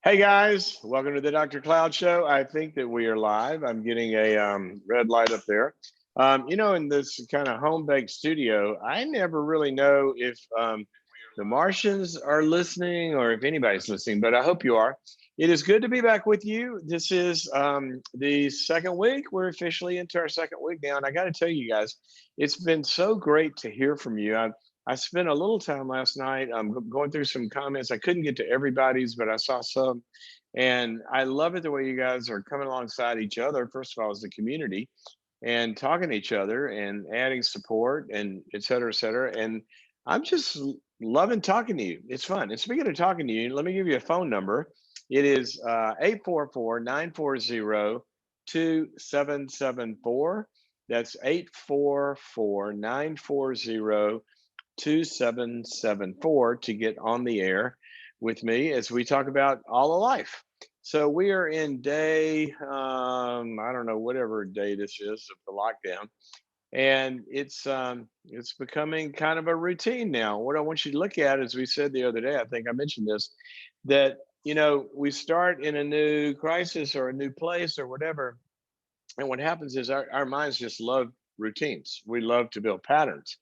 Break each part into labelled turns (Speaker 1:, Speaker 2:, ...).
Speaker 1: Hey guys, welcome to the Dr. Cloud Show. I think that we are live. I'm getting a red light up there. In this kind of home baked studio, I never really know if the Martians are listening or if anybody's listening, but I hope you are. It is good to be back with you. This is the second week. We're officially into our second week now. And I got to tell you guys, it's been so great to hear from you. I spent a little time last night going through some comments. I couldn't get to everybody's, but I saw some. And I love it the way you guys are coming alongside each other, first of all, as a community, and talking to each other and adding support and et cetera, et cetera. And I'm just loving talking to you. It's fun. And speaking of talking to you, let me give you a phone number. It is 844 That's 844-940-2774 to get on the air with me as we talk about all of life. So we are in day, I don't know, whatever day this is of the lockdown, and it's becoming kind of a routine now. What I want you to look at, as we said the other day, I think I mentioned this, that we start in a new crisis or a new place or whatever, and what happens is our minds just love routines. We love to build patterns.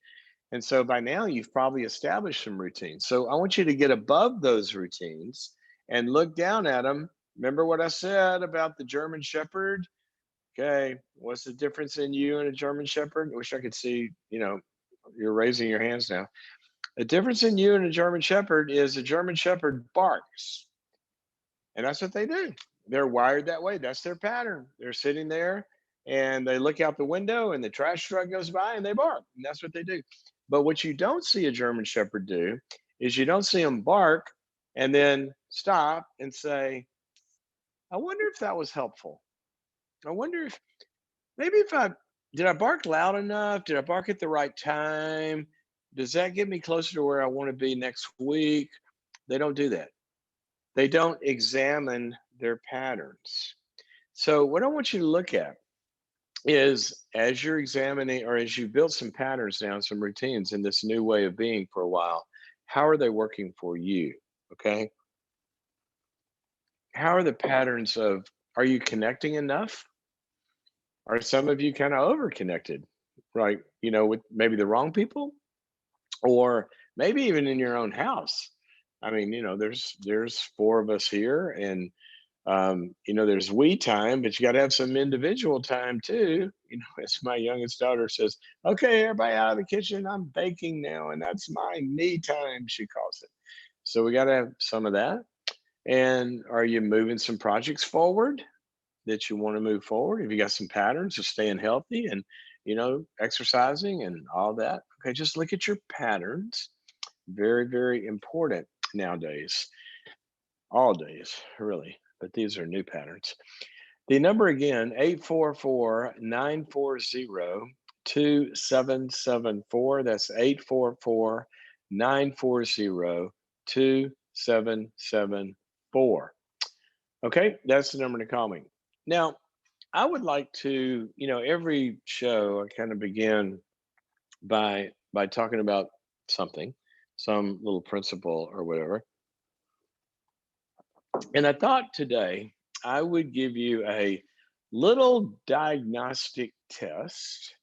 Speaker 1: And so by now you've probably established some routines. So I want you to get above those routines and look down at them. Remember what I said about the German Shepherd? Okay, what's the difference in you and a German Shepherd? I wish I could see, you're raising your hands now. The difference in you and a German Shepherd is a German Shepherd barks. And that's what they do. They're wired that way. That's their pattern. They're sitting there and they look out the window and the trash truck goes by and they bark. And that's what they do. But what you don't see a German Shepherd do is you don't see them bark and then stop and say, I wonder if that was helpful. I wonder if maybe if I did I bark loud enough? Did I bark at the right time? Does that get me closer to where I want to be next week? They don't do that. They don't examine their patterns. So, what I want you to look at is as you're examining or as you build some patterns down, some routines in this new way of being for a while, how are they working for you? Okay. How are the patterns of, are you connecting enough? Are some of you kind of over connected, right? With maybe the wrong people or maybe even in your own house. I mean, there's four of us here, and there's we time, but you got to have some individual time too. As my youngest daughter says, okay, everybody out of the kitchen, I'm baking now, and that's my me time, she calls it. So we got to have some of that. And are you moving some projects forward that you want to move forward? Have you got some patterns of staying healthy and, exercising and all that? Okay, just look at your patterns. Very, very important nowadays, all days, really. But these are new patterns. The number again, 844-940-2774. That's 844-940-2774. Okay, that's the number to call me. Now, I would like to, every show I kind of begin by talking about something, some little principle or whatever. And I thought today I would give you a little diagnostic test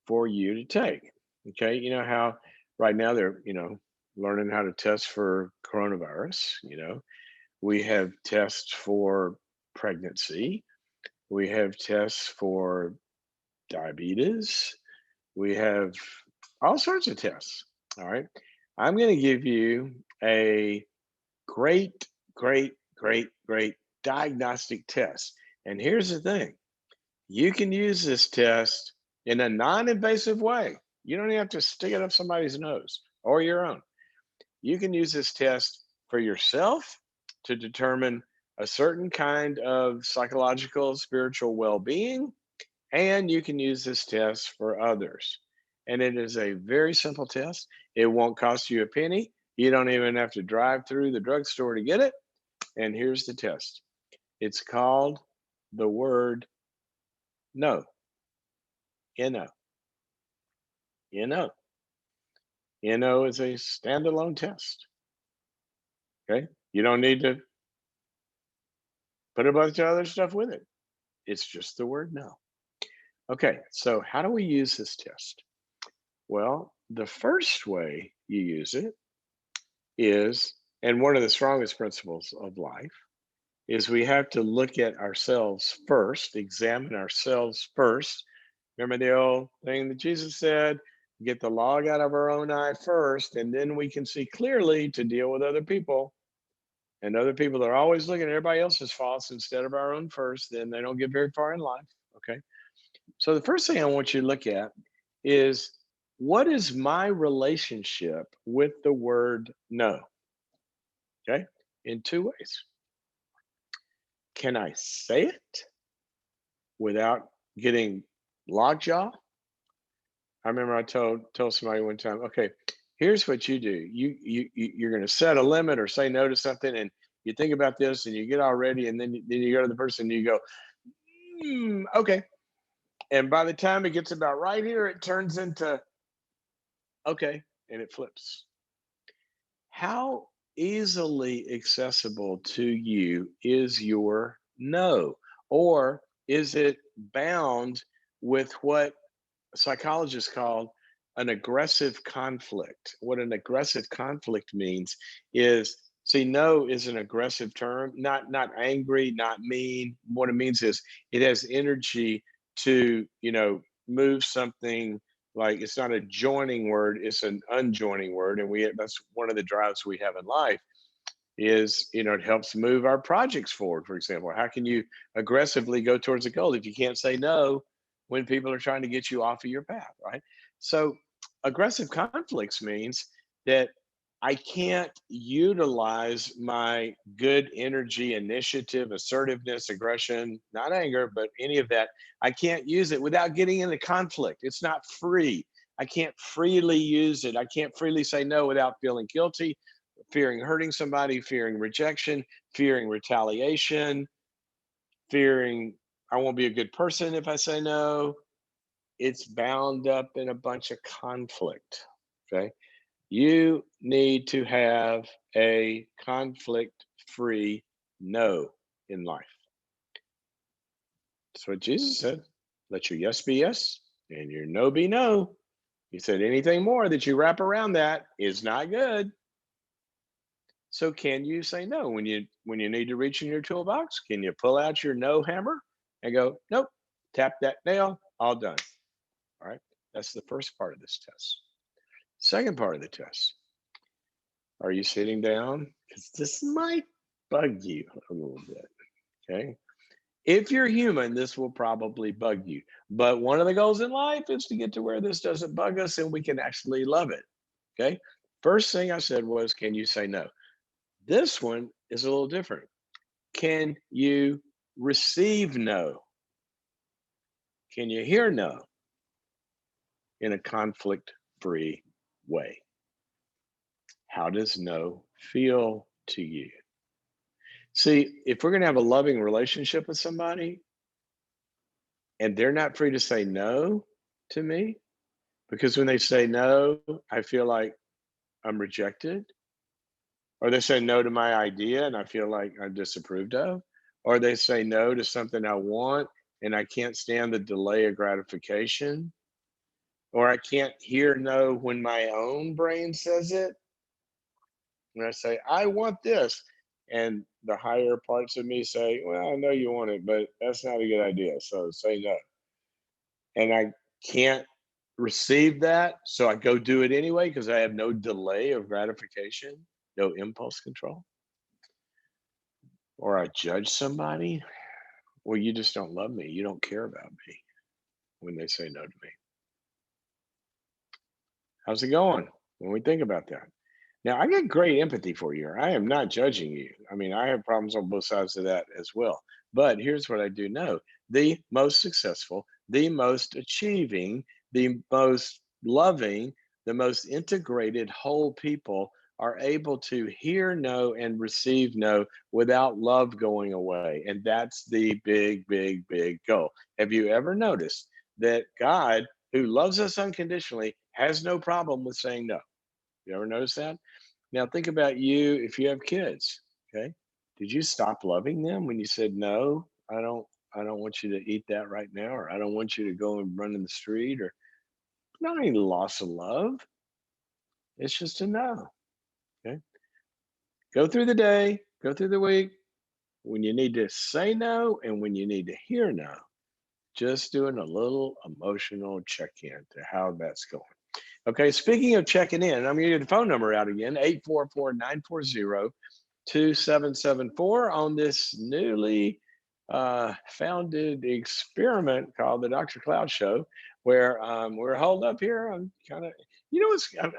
Speaker 1: for you to take. Okay. You know how right now they're, learning how to test for coronavirus. We have tests for pregnancy, we have tests for diabetes, we have all sorts of tests. All right. I'm going to give you a great, great diagnostic test. And here's the thing, you can use this test in a non invasive way. You don't even have to stick it up somebody's nose or your own. You can use this test for yourself to determine a certain kind of psychological, spiritual well being. And you can use this test for others. And it is a very simple test. It won't cost you a penny. You don't even have to drive through the drugstore to get it. And here's the test, it's called the word no. N-O. N-O. N-O is a standalone test. Okay. You don't need to Put a bunch of other stuff with it. It's just the word no. Okay, so how do we use this test? Well, the first way you use it is, and one of the strongest principles of life, is we have to look at ourselves first, examine ourselves first. Remember the old thing that Jesus said, get the log out of our own eye first, and then we can see clearly to deal with other people. And other people are always looking at everybody else's faults instead of our own first, then they don't get very far in life. Okay. So the first thing I want you to look at is, what is my relationship with the word no? Okay. In two ways. Can I say it without getting lockjaw? I remember I told somebody one time, okay, here's what you do. You're going to set a limit or say no to something, and you think about this, and you get all ready, and then you go to the person, and you go, okay. And by the time it gets about right here, it turns into okay, and it flips. How easily accessible to you is your no? Or is it bound with what psychologists call an aggressive conflict? What an aggressive conflict means is, see, no is an aggressive term, not angry, not mean. What it means is it has energy to, move something. Like, it's not a joining word, it's an unjoining word, and that's one of the drives we have in life. Is, it helps move our projects forward. For example, how can you aggressively go towards a goal if you can't say no when people are trying to get you off of your path, right? So aggressive conflicts means that I can't utilize my good energy, initiative, assertiveness, aggression, not anger, but any of that. I can't use it without getting into conflict. It's not free. I can't freely use it. I can't freely say no without feeling guilty, fearing hurting somebody, fearing rejection, fearing retaliation, fearing I won't be a good person if I say no. It's bound up in a bunch of conflict. Okay. You need to have a conflict free no in life. That's what Jesus said. Let your yes be yes and your no be no. He said anything more that you wrap around that is not good. So can you say no when you need to reach in your toolbox? Can you pull out your no hammer and go, nope, tap that nail, all done. All right. That's the first part of this test. Second part of the test. Are you sitting down? Because this might bug you a little bit. Okay. If you're human, this will probably bug you. But one of the goals in life is to get to where this doesn't bug us and we can actually love it. Okay. First thing I said was, can you say no? This one is a little different. Can you receive no? Can you hear no in a conflict free way? How does no feel to you? See, if we're going to have a loving relationship with somebody and they're not free to say no to me, because when they say no, I feel like I'm rejected, or they say no to my idea and I feel like I'm disapproved of, or they say no to something I want and I can't stand the delay of gratification, or I can't hear no when my own brain says it. When I say, I want this, and the higher parts of me say, well, I know you want it, but that's not a good idea. So say no. And I can't receive that. So I go do it anyway because I have no delay of gratification, no impulse control. Or I judge somebody. Well, you just don't love me. You don't care about me when they say no to me. How's it going when we think about that? Now, I got great empathy for you. I am not judging you. I mean, I have problems on both sides of that as well. But here's what I do know: the most successful, the most achieving, the most loving, the most integrated whole people are able to hear no and receive no without love going away. And that's the big, big, big goal. Have you ever noticed that God, who loves us unconditionally, has no problem with saying no? You ever notice that? Now think about you if you have kids, okay? Did you stop loving them when you said, no, I don't want you to eat that right now, or I don't want you to go and run in the street, or not any loss of love. It's just a no. Okay. Go through the day, go through the week. When you need to say no and when you need to hear no, just doing a little emotional check in to how that's going. Okay, speaking of checking in, I'm going to get the phone number out again, 844-940-2774 on this newly founded experiment called the Dr. Cloud Show, where we're holed up here. I'm kind of,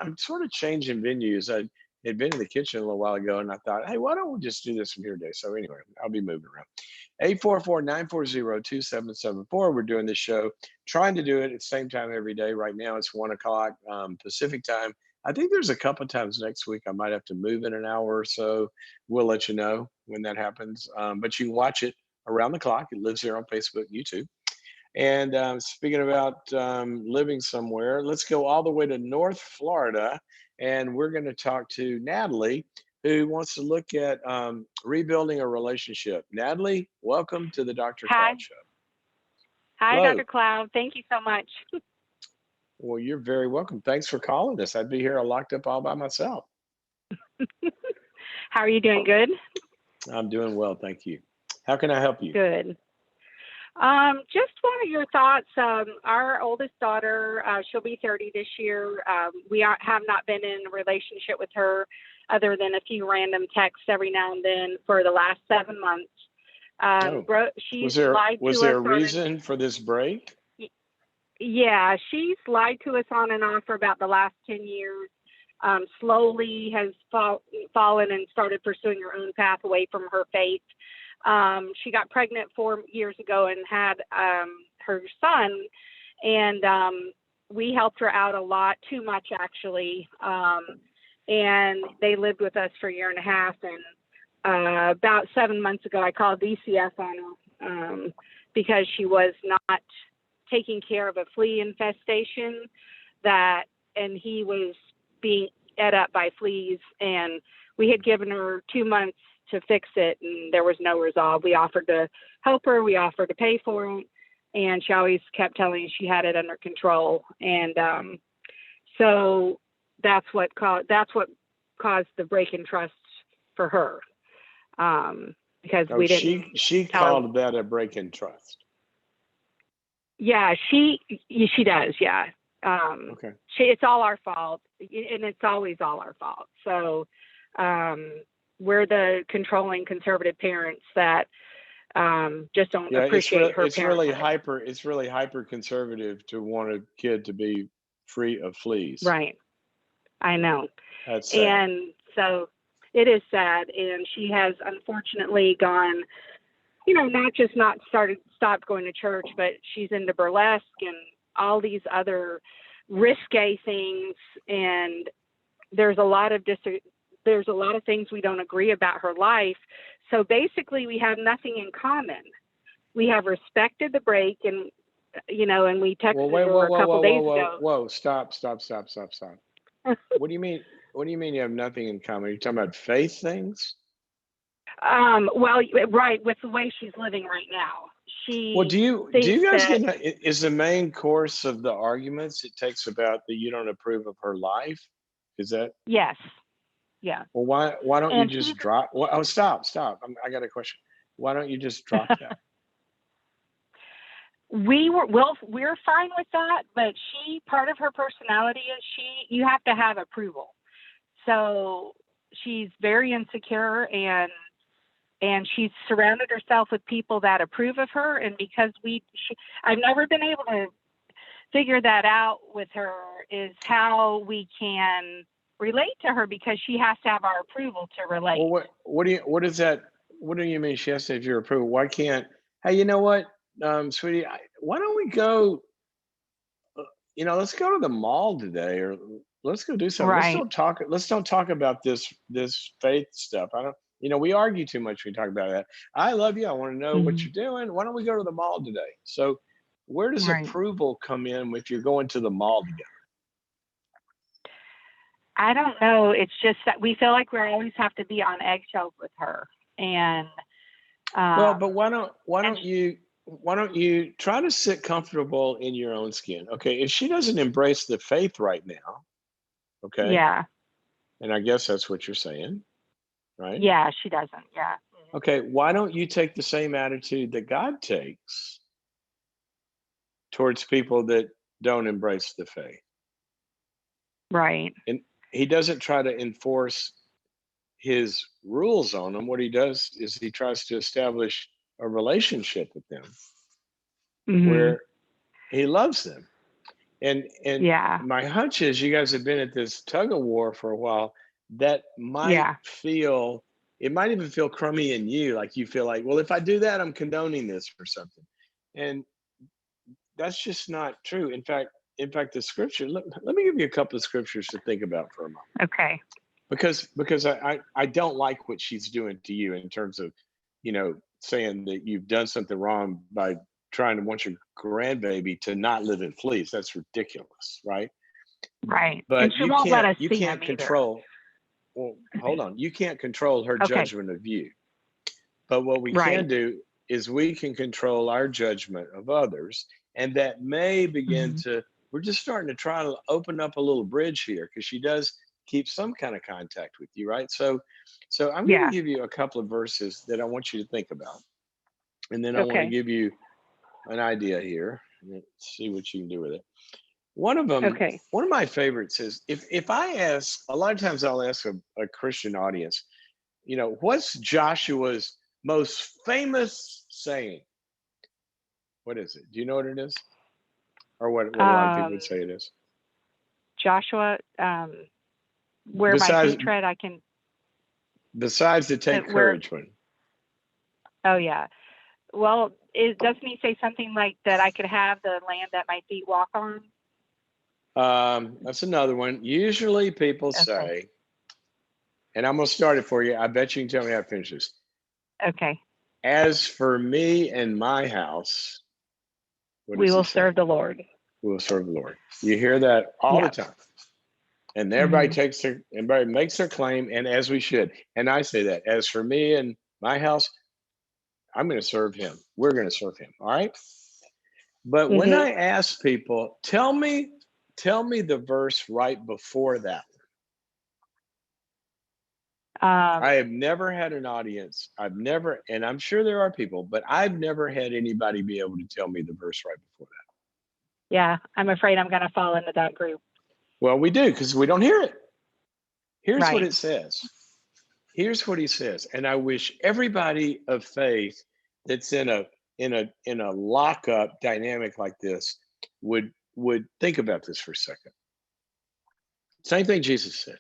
Speaker 1: I'm sort of changing venues. I had been in the kitchen a little while ago and I thought, hey, why don't we just do this from here today? So anyway, I'll be moving around. 844-940-2774. We're doing this show, trying to do it at the same time every day. Right now it's 1 o'clock Pacific time. I think there's a couple of times next week I might have to move in an hour or so. We'll let you know when that happens. But you can watch it around the clock. It lives here on Facebook, YouTube. And speaking about living somewhere, let's go all the way to North Florida. And we're going to talk to Natalie, who wants to look at rebuilding a relationship. Natalie, welcome to the Dr.
Speaker 2: Hi.
Speaker 1: Cloud Show.
Speaker 2: Hi,
Speaker 1: Hello.
Speaker 2: Dr. Cloud. Thank you so much.
Speaker 1: Well, you're very welcome. Thanks for calling us. I'd be here locked up all by myself.
Speaker 2: How are you doing? Good?
Speaker 1: I'm doing well, thank you. How can I help you?
Speaker 2: Good. Just wanted your thoughts. Our oldest daughter, she'll be 30 this year. Have not been in a relationship with her other than a few random texts every now and then for the last 7 months. She's lied to us.
Speaker 1: Was there a reason for this break?
Speaker 2: Yeah, she's lied to us on and off for about the last 10 years. Slowly has fallen and started pursuing her own path away from her faith. She got pregnant 4 years ago and had her son, and we helped her out a lot, too much actually. And they lived with us for a year and a half. And about 7 months ago, I called DCF on her because she was not taking care of a flea infestation and he was being ate up by fleas, and we had given her 2 months to fix it, and there was no resolve. We offered to help her, we offered to pay for it, and she always kept telling us she had it under control. And so that's what caused the break in trust for her, because we didn't.
Speaker 1: She called that a break in trust.
Speaker 2: Yeah, she does. Yeah.
Speaker 1: Okay.
Speaker 2: It's all our fault, and it's always all our fault. So we're the controlling conservative parents that just don't appreciate her.
Speaker 1: It's really hyper conservative to want a kid to be free of fleas.
Speaker 2: Right. I know.
Speaker 1: That's sad.
Speaker 2: And so it is sad, and she has unfortunately gone, stopped going to church, but she's into burlesque and all these other risque things. And there's a lot of things we don't agree about her life. So basically we have nothing in common. We have respected the break, and and we texted her a couple days ago.
Speaker 1: Whoa, stop. What do you mean you have nothing in common? Are you talking about faith things?
Speaker 2: Well, right, with the way she's living right now. Do you
Speaker 1: guys is the main course of the arguments it takes about that you don't approve of her life? Is that?
Speaker 2: Yes. Yeah.
Speaker 1: Well, why don't you just drop? Well, oh, stop. I got a question. Why don't you just drop that?
Speaker 2: We're fine with that, but part of her personality is you have to have approval. So she's very insecure, and she's surrounded herself with people that approve of her. And because I've never been able to figure that out with her, is how we can relate to her, because she has to have our approval to relate.
Speaker 1: Well, what do you mean she has to have your approval? Why can't, hey, you know what, sweetie, why don't we go, let's go to the mall today, or let's go do something.
Speaker 2: Right.
Speaker 1: Let's don't talk about this faith stuff. We argue too much when we talk about that. I love you. I want to know what you're doing. Why don't we go to the mall today? So where does approval come in if you're going to the mall together?
Speaker 2: I don't know. It's just that we feel like we always have to be on eggshells with her. And
Speaker 1: Well,
Speaker 2: um,
Speaker 1: but
Speaker 2: and
Speaker 1: why don't you try to sit comfortable in your own skin? Okay, if she doesn't embrace the faith right now, okay,
Speaker 2: yeah,
Speaker 1: and I guess that's what you're saying, right?
Speaker 2: yeah, she doesn't. Yeah.
Speaker 1: Okay, why don't you take the same attitude that God takes towards people that don't embrace the faith?
Speaker 2: Right.
Speaker 1: And he doesn't try to enforce his rules on them. What he does is he tries to establish a relationship with them
Speaker 2: Mhm.
Speaker 1: where he loves them. And
Speaker 2: Yeah.
Speaker 1: my hunch is you guys have been at this tug of war for a while. That might
Speaker 2: Yeah.
Speaker 1: feel, it might even feel crummy in you, like you feel like, well, if I do that, I'm condoning this or something. And that's just not true. In fact, the scripture, let me give you a couple of scriptures to think about for a moment.
Speaker 2: Okay.
Speaker 1: Because I don't like what she's doing to you in terms of, saying that you've done something wrong by trying to want your grandbaby to not live in fleas. That's ridiculous, right?
Speaker 2: Right. And
Speaker 1: But
Speaker 2: she
Speaker 1: you
Speaker 2: won't let
Speaker 1: can't
Speaker 2: us
Speaker 1: you
Speaker 2: see
Speaker 1: can't
Speaker 2: them either.
Speaker 1: control, well, hold on. You can't control her
Speaker 2: Okay.
Speaker 1: judgment of you. But what we can
Speaker 2: Right.
Speaker 1: do is we can control our judgment of others. And that may begin
Speaker 2: Mhm.
Speaker 1: to, we're just starting to try to open up a little bridge here because she does keep some kind of contact with you, right? So I'm going to
Speaker 2: Yeah.
Speaker 1: give you a couple of verses that I want you to think about. And then I want to
Speaker 2: Okay.
Speaker 1: give you an idea here. Let's see what you can do with it. One of them,
Speaker 2: Okay.
Speaker 1: one of my favorites is if I ask, a lot of times I'll ask a Christian audience, what's Joshua's most famous saying? What is it? Do you know what it is? Or what a lot of people
Speaker 2: Um,
Speaker 1: would say it is?
Speaker 2: Joshua, where my
Speaker 1: Besides
Speaker 2: feet tread, I can.
Speaker 1: besides the take
Speaker 2: Where?
Speaker 1: courage one.
Speaker 2: Oh yeah. Well, doesn't he say something like that? I could have the land that my feet walk on.
Speaker 1: That's another one. Usually people
Speaker 2: Okay.
Speaker 1: say, and I'm gonna start it for you. I bet you can tell me how to finish this.
Speaker 2: Okay.
Speaker 1: As for me and my house, what
Speaker 2: We
Speaker 1: does he
Speaker 2: will
Speaker 1: say?
Speaker 2: serve the Lord.
Speaker 1: We will serve the Lord. You hear that all the
Speaker 2: Yep.
Speaker 1: time. And
Speaker 2: Mhm.
Speaker 1: everybody makes their claim, and as we should. And I say that, as for me and my house, I'm going to serve him. We're going to serve him. All right. But when
Speaker 2: Mhm.
Speaker 1: I ask people, tell me the verse right before that.
Speaker 2: Um,
Speaker 1: I have never had an audience. And I'm sure there are people, but I've never had anybody be able to tell me the verse right before that.
Speaker 2: yeah, I'm afraid I'm going to fall into that group.
Speaker 1: Well, we do because we don't hear it. Here's what
Speaker 2: Right.
Speaker 1: it says. Here's what he says, and I wish everybody of faith that's in a lockup dynamic like this would think about this for a second. Same thing Jesus said.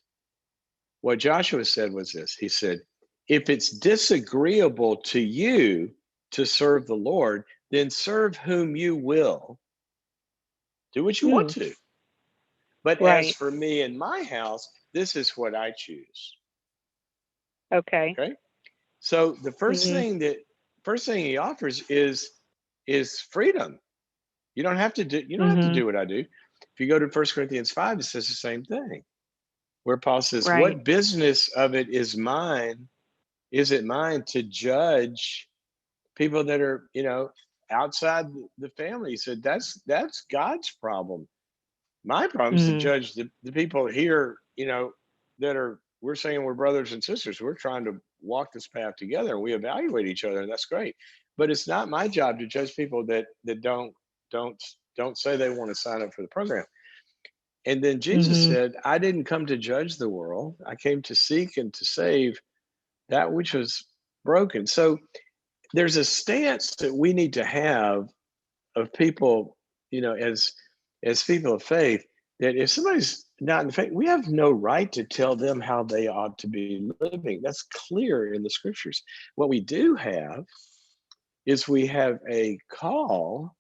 Speaker 1: What Joshua said was this. He said, if it's disagreeable to you to serve the Lord, then serve whom you will. Do what you want
Speaker 2: Hmm.
Speaker 1: to. But as
Speaker 2: Right.
Speaker 1: for me and my house, this is what I choose.
Speaker 2: Okay.
Speaker 1: Okay. So the
Speaker 2: Mhm.
Speaker 1: first thing he offers is freedom. You don't have to do
Speaker 2: Mhm.
Speaker 1: what I do. If you go to 1 Corinthians 5, it says the same thing, where Paul says,
Speaker 2: Right.
Speaker 1: what business of it is it mine to judge people that are, outside the family? He said, that's God's problem. My problem is to
Speaker 2: Mhm.
Speaker 1: judge the people here, that are, we're saying we're brothers and sisters. We're trying to walk this path together and we evaluate each other, and that's great. But it's not my job to judge people that don't don't say they want to sign up for the program. And then Jesus
Speaker 2: Mhm.
Speaker 1: said, I didn't come to judge the world. I came to seek and to save that which was broken. So there's a stance that we need to have of people, as people of faith, that if somebody's not in the faith, we have no right to tell them how they ought to be living. That's clear in the scriptures. What we do have is we have a call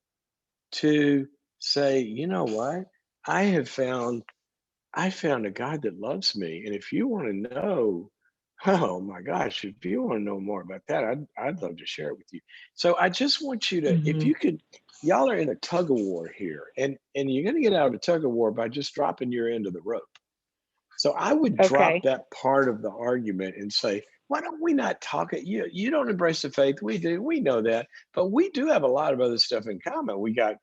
Speaker 1: to say, you know what? I have found I found a God that loves me. And if you want to know, oh my gosh, if you want to know more about that, I'd love to share it with you. So I just want you to, if
Speaker 2: Mhm.
Speaker 1: you could, y'all are in a tug of war here, and you're going to get out of a tug of war by just dropping your end of the rope. So I would drop
Speaker 2: Okay.
Speaker 1: that part of the argument and say, why don't we not talk it? You don't embrace the faith. We do. We know that. But we do have a lot of other stuff in common. We got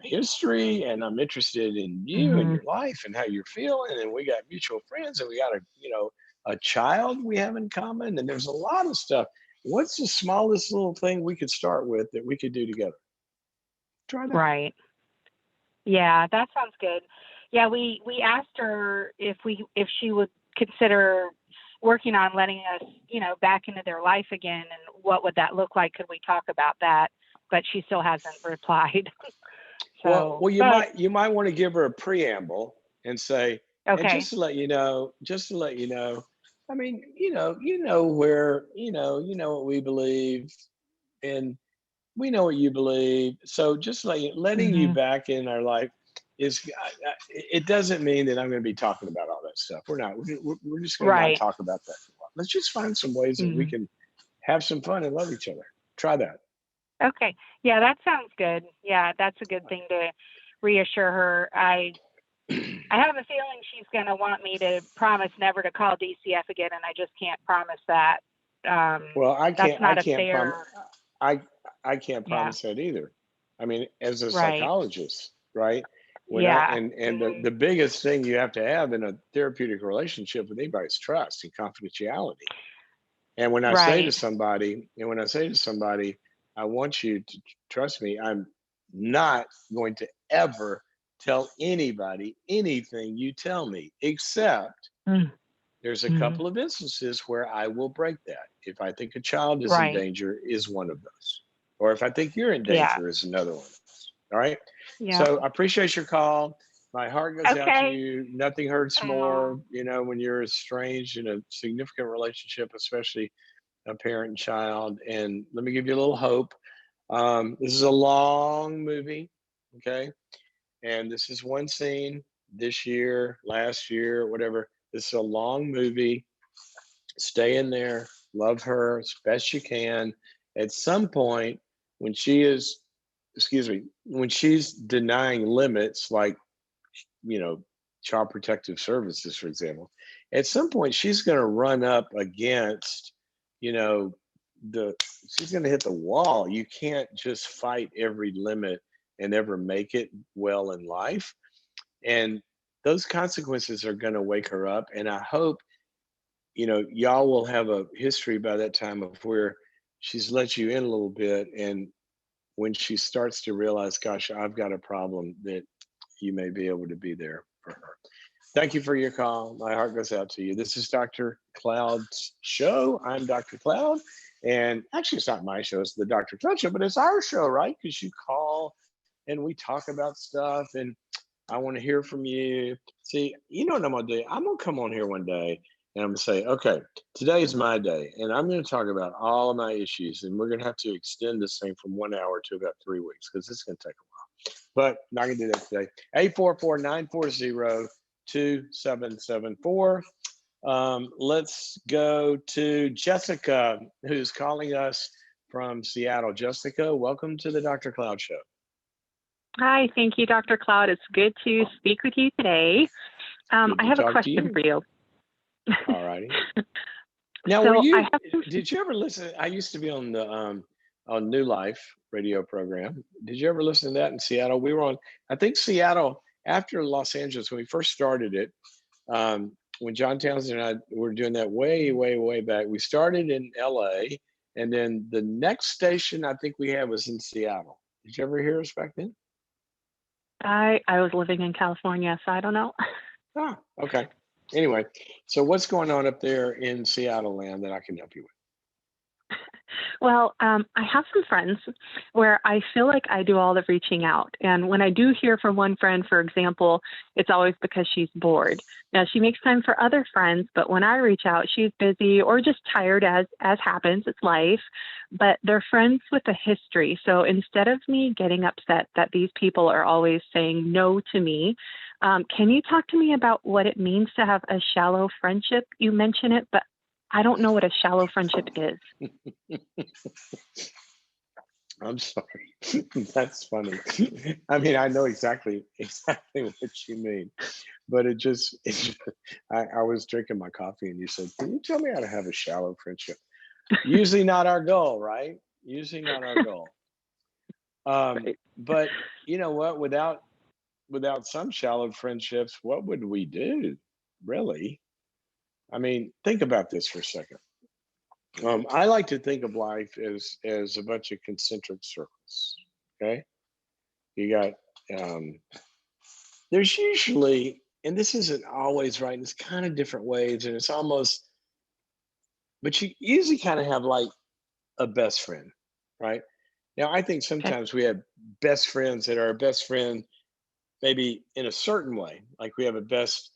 Speaker 1: history, and I'm interested in you and
Speaker 3: Hmm.
Speaker 1: your life and how you're feeling. And we got mutual friends, and we got a child we have in common. And there's a lot of stuff. What's the smallest little thing we could start with that we could do together? Try that.
Speaker 3: Right.
Speaker 2: Yeah, that sounds good. Yeah, we asked her if she would consider working on letting us, back into their life again, and what would that look like? Could we talk about that? But she still hasn't replied.
Speaker 1: Well,
Speaker 2: So,
Speaker 1: well, you
Speaker 2: but
Speaker 1: might you might want to give her a preamble and say, and
Speaker 2: okay,
Speaker 1: just to let you know, I mean, where, what we believe, and we know what you believe. So just letting you
Speaker 3: Hmm.
Speaker 1: back in our life it doesn't mean that I'm going to be talking about all that stuff. We're not. We're just going to not
Speaker 3: Right.
Speaker 1: talk about that for a while. Let's just find some ways that we
Speaker 3: Hmm.
Speaker 1: can have some fun and love each other. Try that.
Speaker 2: okay, yeah, that sounds good. Yeah, that's a good thing to reassure her. I have a feeling she's going to want me to promise never to call DCF again, and I just can't promise that.
Speaker 1: Well, I
Speaker 2: That's
Speaker 1: can't. I
Speaker 2: not a
Speaker 1: can't promise.
Speaker 2: fair.
Speaker 1: I I can't
Speaker 2: Yeah.
Speaker 1: promise that either. I mean, as a
Speaker 2: Right.
Speaker 1: psychologist, right? When I
Speaker 2: Yeah.
Speaker 1: and the
Speaker 2: Hmm.
Speaker 1: the biggest thing you have to have in a therapeutic relationship with anybody is trust and confidentiality. And when I say to
Speaker 2: Right.
Speaker 1: somebody, and when I say to somebody, I want you to trust me, I'm not going to ever tell anybody anything you tell me, except there's a
Speaker 3: Mm-hmm.
Speaker 1: couple of instances where I will break that. If I think a child is in
Speaker 2: Right.
Speaker 1: danger, is one of those. Or if I think you're in
Speaker 2: Yeah.
Speaker 1: danger, is another one of those. All right.
Speaker 2: Yeah.
Speaker 1: So I appreciate your call. My heart goes out to
Speaker 2: Okay.
Speaker 1: you. Nothing hurts
Speaker 2: Uh,
Speaker 1: more, when you're estranged in a significant relationship, especially a parent and child. And let me give you a little hope. This is a long movie, okay? And this is one scene this year, last year, whatever. This is a long movie. Stay in there, love her as best you can. At some point, when she is, excuse me, when she's denying limits, like, you know, child protective services, for example, at some point she's going to run up against, you know, the, she's going to hit the wall. You can't just fight every limit and ever make it well in life. And those consequences are going to wake her up. And I hope, y'all will have a history by that time of where she's let you in a little bit. And when she starts to realize, gosh, I've got a problem, that you may be able to be there for her. Thank you for your call. My heart goes out to you. This is Dr. Cloud's show. I'm Dr. Cloud. And actually, it's not my show, it's the Dr. Cloud show, but it's our show, right? Because you call and we talk about stuff, and I want to hear from you. See, you know what I'm going to do? I'm going to come on here one day and I'm going to say, okay, today is my day. And I'm going to talk about all of my issues. And we're going to have to extend this thing from 1 hour to about 3 weeks because it's going to take a while. But not going to do that today. 844-940-2774. Let's go to Jessica, who's calling us from Seattle. Jessica, welcome to the Dr. Cloud Show.
Speaker 2: Hi, thank you, Dr. Cloud. It's good to speak with you today.
Speaker 1: Good
Speaker 2: I
Speaker 1: to
Speaker 2: have a
Speaker 1: talk to
Speaker 2: question
Speaker 1: you.
Speaker 2: for you.
Speaker 1: All righty. Now,
Speaker 2: So I have some.
Speaker 1: did you ever listen? I used to be on the on New Life radio program. Did you ever listen to that in Seattle? We were on, I think, Seattle after Los Angeles when we first started it. When John Townsend and I were doing that way, way, way back, we started in LA, and then the next station I think we had was in Seattle. Did you ever hear us back then?
Speaker 2: I was living in California, so I don't know.
Speaker 1: Ah, okay. Anyway, so what's going on up there in Seattle land that I can help you with?
Speaker 2: Well, I have some friends where I feel like I do all the reaching out. And when I do hear from one friend, for example, it's always because she's bored. Now, she makes time for other friends, but when I reach out, she's busy or just tired, as happens. It's life. But they're friends with a history. So instead of me getting upset that these people are always saying no to me, can you talk to me about what it means to have a shallow friendship? You mention it, but I don't know what a shallow friendship is.
Speaker 1: I'm sorry. That's funny. I mean, I know exactly what you mean, but I was drinking my coffee and you said, "Can you tell me how to have a shallow friendship?" Usually not our goal, right? Usually not our goal.
Speaker 2: Right.
Speaker 1: But you know what? Without some shallow friendships, what would we do? Really? I mean, think about this for a second. I like to think of life as a bunch of concentric circles. Okay, you got there's usually, and this isn't always right. It's kind of different ways, and it's almost, but you usually kind of have like a best friend, right? Now, I think
Speaker 2: Okay.
Speaker 1: sometimes we have best friends that are a best friend maybe in a certain way. Like we have a best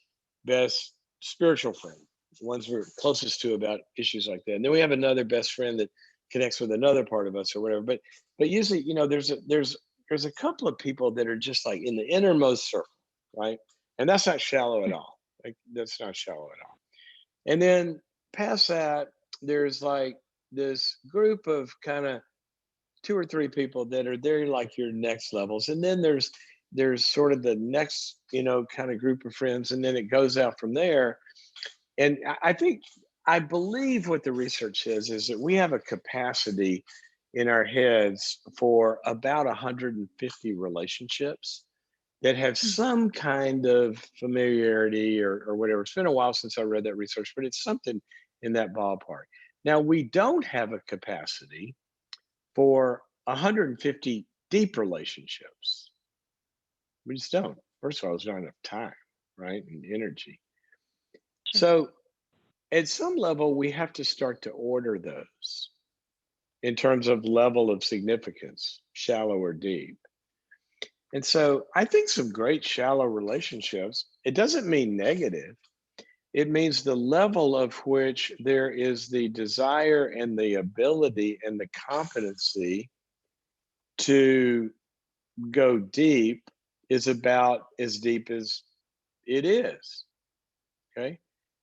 Speaker 1: spiritual friend, the ones we're closest to about issues like that. And then we have another best friend that connects with another part of us or whatever. But usually, there's a couple of people that are just like in the innermost circle, right? And that's not shallow at all. Like that's not shallow at all. And then past that, there's like this group of kind of two or three people that are there like your next levels, and then there's sort of the next kind of group of friends, and then it goes out from there. And I think, I believe what the research says is that we have a capacity in our heads for about 150 relationships that have
Speaker 2: Mm.
Speaker 1: some kind of familiarity or whatever. It's been a while since I read that research, but it's something in that ballpark. Now we don't have a capacity for 150 deep relationships. We just don't. First of all, there's not enough time, right? And energy.
Speaker 2: Sure.
Speaker 1: So at some level, we have to start to order those in terms of level of significance, shallow or deep. And so I think some great shallow relationships, it doesn't mean negative. It means the level of which there is the desire and the ability and the competency to go deep is about as deep as it is. Okay.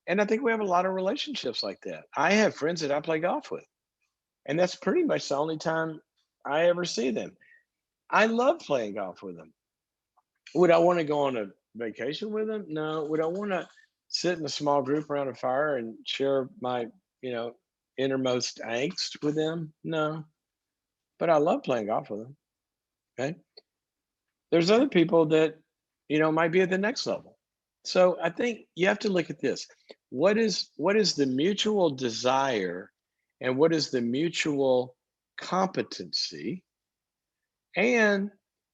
Speaker 1: And I think we have a lot of relationships like that. I have friends that I play golf with, and that's pretty much the only time I ever see them. I love playing golf with them. Would I want to go on a vacation with them? No. Would I want to sit in a small group around a fire and share my, you know, innermost angst with them? No. But I love playing golf with them. Okay. There's other people that, might be at the next level. So I think you have to look at this. What is the mutual desire and what is the mutual competency? And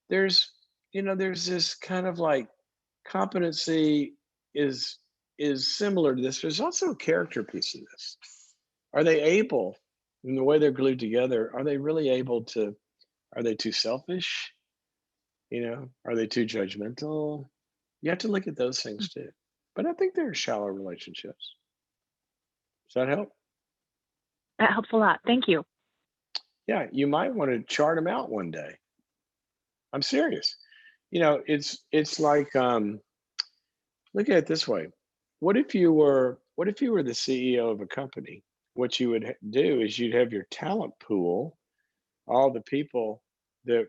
Speaker 1: there's, there's this kind of like competency is is similar to this. There's also a character piece of this. Are they able, in the way they're glued together, are they really able to, are they too selfish? Are they too judgmental? You have to look at those
Speaker 2: Mm.
Speaker 1: things too. But I think there are shallow relationships. Does that help?
Speaker 2: That helps a lot. Thank you.
Speaker 1: Yeah, you might want to chart them out one day. I'm serious. It's like, look at it this way. What if you were the CEO of a company? What you would do is you'd have your talent pool, all the people that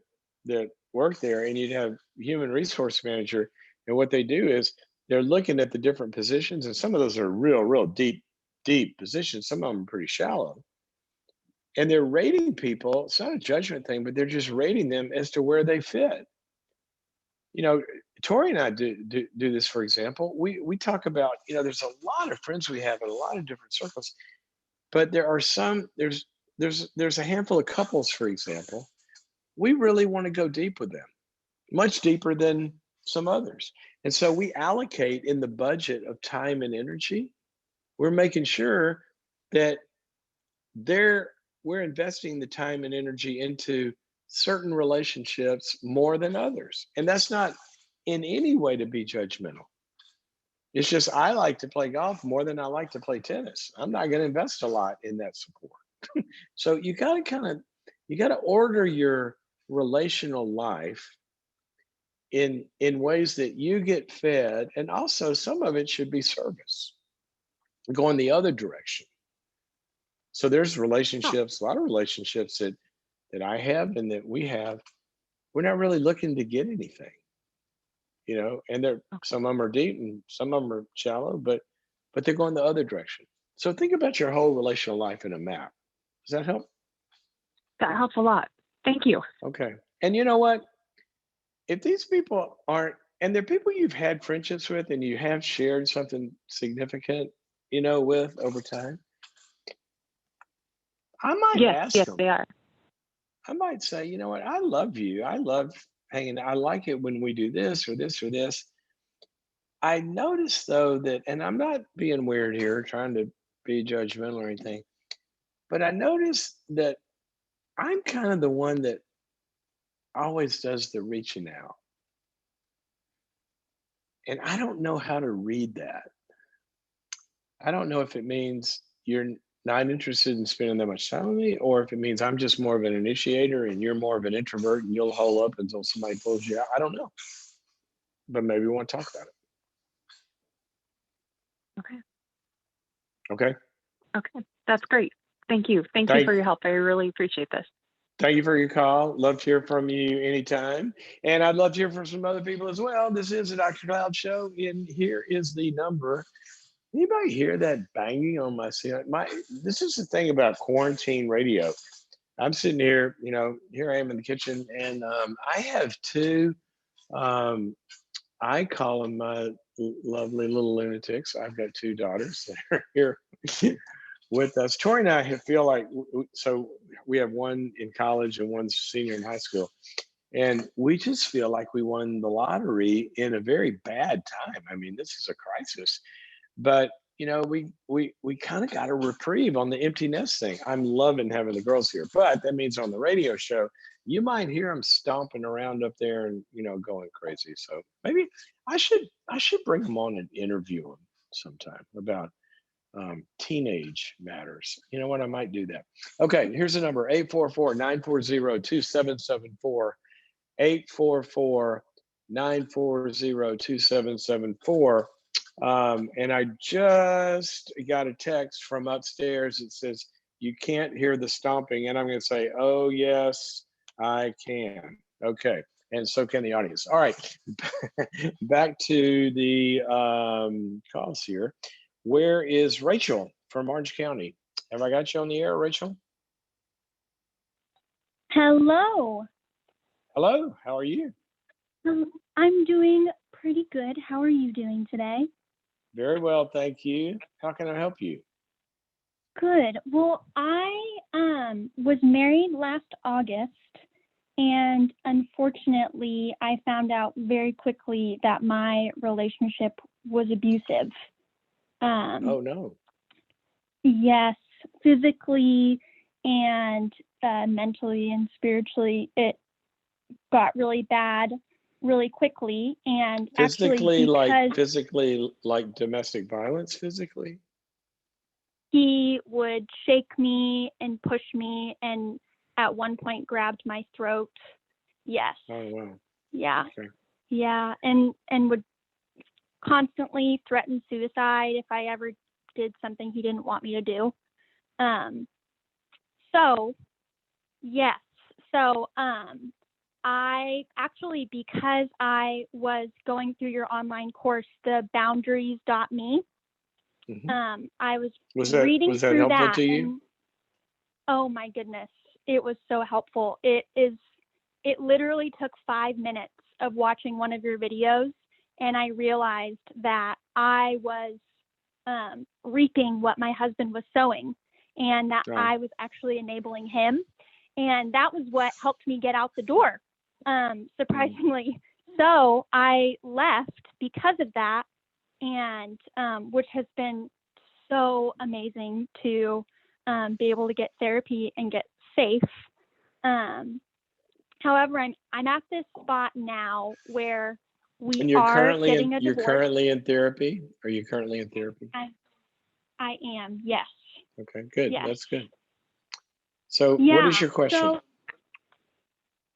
Speaker 1: work there, and you'd have human resource manager. And what they do is they're looking at the different positions, and some of those are real deep positions. Some of them are pretty shallow, and they're rating people. It's not a judgment thing, but they're just rating them as to where they fit. you know Tori and I do this, for example. We talk about, there's a lot of friends we have in a lot of different circles, but there's a handful of couples, for example. We really want to go deep with them, much deeper than some others. And so we allocate in the budget of time and energy. We're making sure that they're we're investing the time and energy into certain relationships more than others. And that's not in any way to be judgmental. It's just I like to play golf more than I like to play tennis. I'm not going to invest a lot in that support. So you got to order your relational life in ways that you get fed, and also some of it should be service going the other direction. So there's
Speaker 2: Oh,
Speaker 1: relationships, a lot of relationships that that I have and that we have, we're not really looking to get anything, and they're
Speaker 3: Okay.
Speaker 1: some of them are deep and some of them are shallow, but they're going the other direction. So think about your whole relational life in a map. Does that help?
Speaker 3: That helps a lot. Thank you.
Speaker 1: Okay. And you know what? If these people aren't, and they're people you've had friendships with and you have shared something significant, with over time, I might
Speaker 3: Yes,
Speaker 1: ask
Speaker 3: yes,
Speaker 1: them.
Speaker 3: they are.
Speaker 1: I might say, you know what? I love you. I love hanging. I like it when we do this or this or this. I noticed though that, and I'm not being weird here, trying to be judgmental or anything, but I noticed that I'm kind of the one that always does the reaching out. And I don't know how to read that. I don't know if it means not interested in spending that much time with me, or if it means I'm just more of an initiator and you're more of an introvert and you'll hole up until somebody pulls you out. I don't know, but maybe we want to talk about it.
Speaker 3: Okay.
Speaker 1: Okay.
Speaker 3: Okay. That's great. Thank you. Thank you
Speaker 1: Thank,
Speaker 3: for your help. I really appreciate this.
Speaker 1: thank you for your call. Love to hear from you anytime. And I'd love to hear from some other people as well. This is the Dr. Cloud Show. And here is the number. Anybody hear that banging on my ceiling? This is the thing about quarantine radio. I'm sitting here, here I am in the kitchen, and I have two. Um, I call them my lovely little lunatics. I've got two daughters that are here with us. Tori and I feel like so we have one in college and one's senior in high school, and we just feel like we won the lottery in a very bad time. I mean, this is a crisis, but we kind of got a reprieve on the empty nest thing. I'm loving having the girls here, but that means on the radio show you might hear them stomping around up there and going crazy. So maybe I should bring them on and interview them sometime about teenage matters. You know what? I might do that. Okay, here's the number: 844-940-2774. 844-940-2774. And I just got a text from upstairs that says, you can't hear the stomping. And I'm going to say, oh, yes, I can. Okay. And so can the audience. All right. Back to the calls here. Where is Rachel from Orange County? Have I got you on the air, Rachel?
Speaker 4: Hello.
Speaker 1: Hello. How are you?
Speaker 4: I'm doing pretty good. How are you doing today?
Speaker 1: Very well, thank you. How can I help you?
Speaker 4: Good. Well, I was married last August, and unfortunately, I found out very quickly that my relationship was abusive.
Speaker 1: Oh no.
Speaker 4: Yes, physically and mentally and spiritually, it got really bad really quickly, and actually
Speaker 1: Physically like domestic violence physically?
Speaker 4: he would shake me and push me and at one point grabbed my throat. Yes.
Speaker 1: Oh wow.
Speaker 4: Yeah.
Speaker 1: Okay.
Speaker 4: Yeah, and would constantly threaten suicide if I ever did something he didn't want me to do. So yes. So I actually, because I was going through your online course, the boundaries.me, I was reading
Speaker 1: was that
Speaker 4: through
Speaker 1: helpful
Speaker 4: that,
Speaker 1: to you?
Speaker 4: and oh my goodness, it was so helpful. It literally took 5 minutes of watching one of your videos, and I realized that I was reaping what my husband was sowing, and that I was actually enabling him. And that was what helped me get out the door, surprisingly. So I left because of that, and which has been so amazing to be able to get therapy and get safe. However, I'm at this spot now where we
Speaker 1: And
Speaker 4: are getting a
Speaker 1: you're
Speaker 4: divorce.
Speaker 1: currently in therapy? Are you currently in therapy?
Speaker 4: I am, yes.
Speaker 1: Okay, good.
Speaker 4: Yes.
Speaker 1: That's good. So
Speaker 4: Yeah.
Speaker 1: what is your question?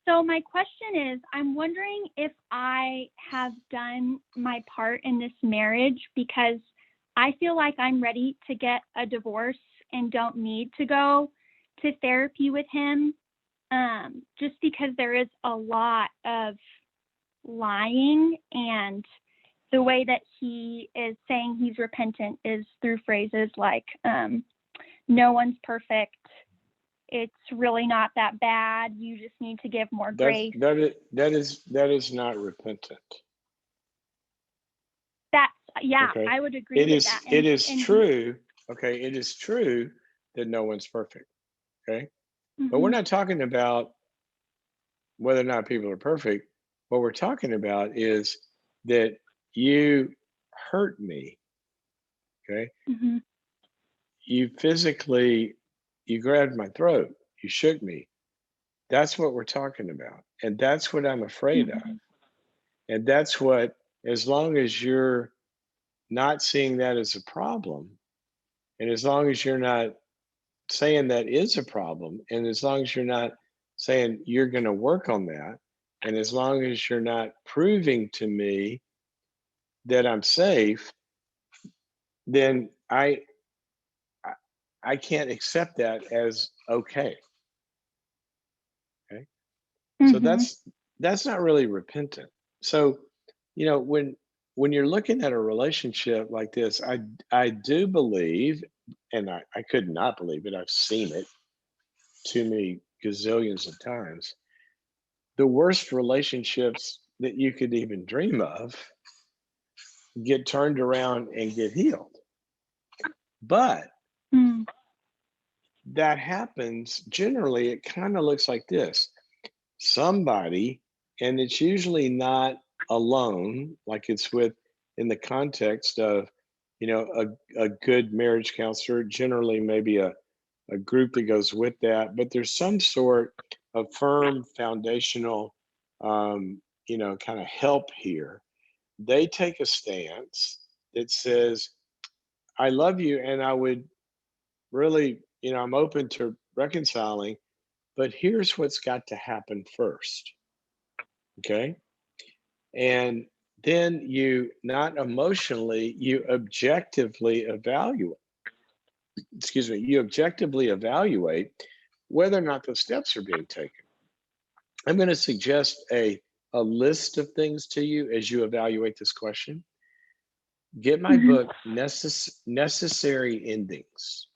Speaker 4: So my question is, I'm wondering if I have done my part in this marriage, because I feel like I'm ready to get a divorce and don't need to go to therapy with him. just because there is a lot of lying, and the way that he is saying he's repentant is through phrases like, no one's perfect. It's really not that bad. You just need to give more grace.
Speaker 1: That is not repentant.
Speaker 4: That's, yeah,
Speaker 1: Okay.
Speaker 4: I would agree with that.
Speaker 1: It is true. Okay. It is true that no one's perfect. Okay. But we're not talking about whether or not people are perfect. What we're talking about is that you hurt me. Okay. You physically, you grabbed my throat. You shook me. That's what we're talking about. And that's what I'm afraid of. And that's what, as long as you're not seeing that as a problem, and as long as you're not saying that is a problem, and as long as you're not saying you're going to work on that, and as long as you're not proving to me that I'm safe, then I can't accept that as okay. Okay. So that's not really repentant. So, when you're looking at a relationship like this, I do believe, and I could not believe it, I've seen it too many gazillions of times. The worst relationships that you could even dream of get turned around and get healed. But that happens generally, it kind of looks like this. Somebody, and it's usually not alone, like it's with in the context of, a good marriage counselor, generally maybe a group that goes with that, but there's some sort of firm foundational, kind of help here. They take a stance that says, I love you and I would really, I'm open to reconciling, but here's what's got to happen first. Okay. And then you not emotionally, you objectively evaluate, you objectively evaluate whether or not those steps are being taken. I'm going to suggest a list of things to you as you evaluate this question. Get my book, Necessary Endings.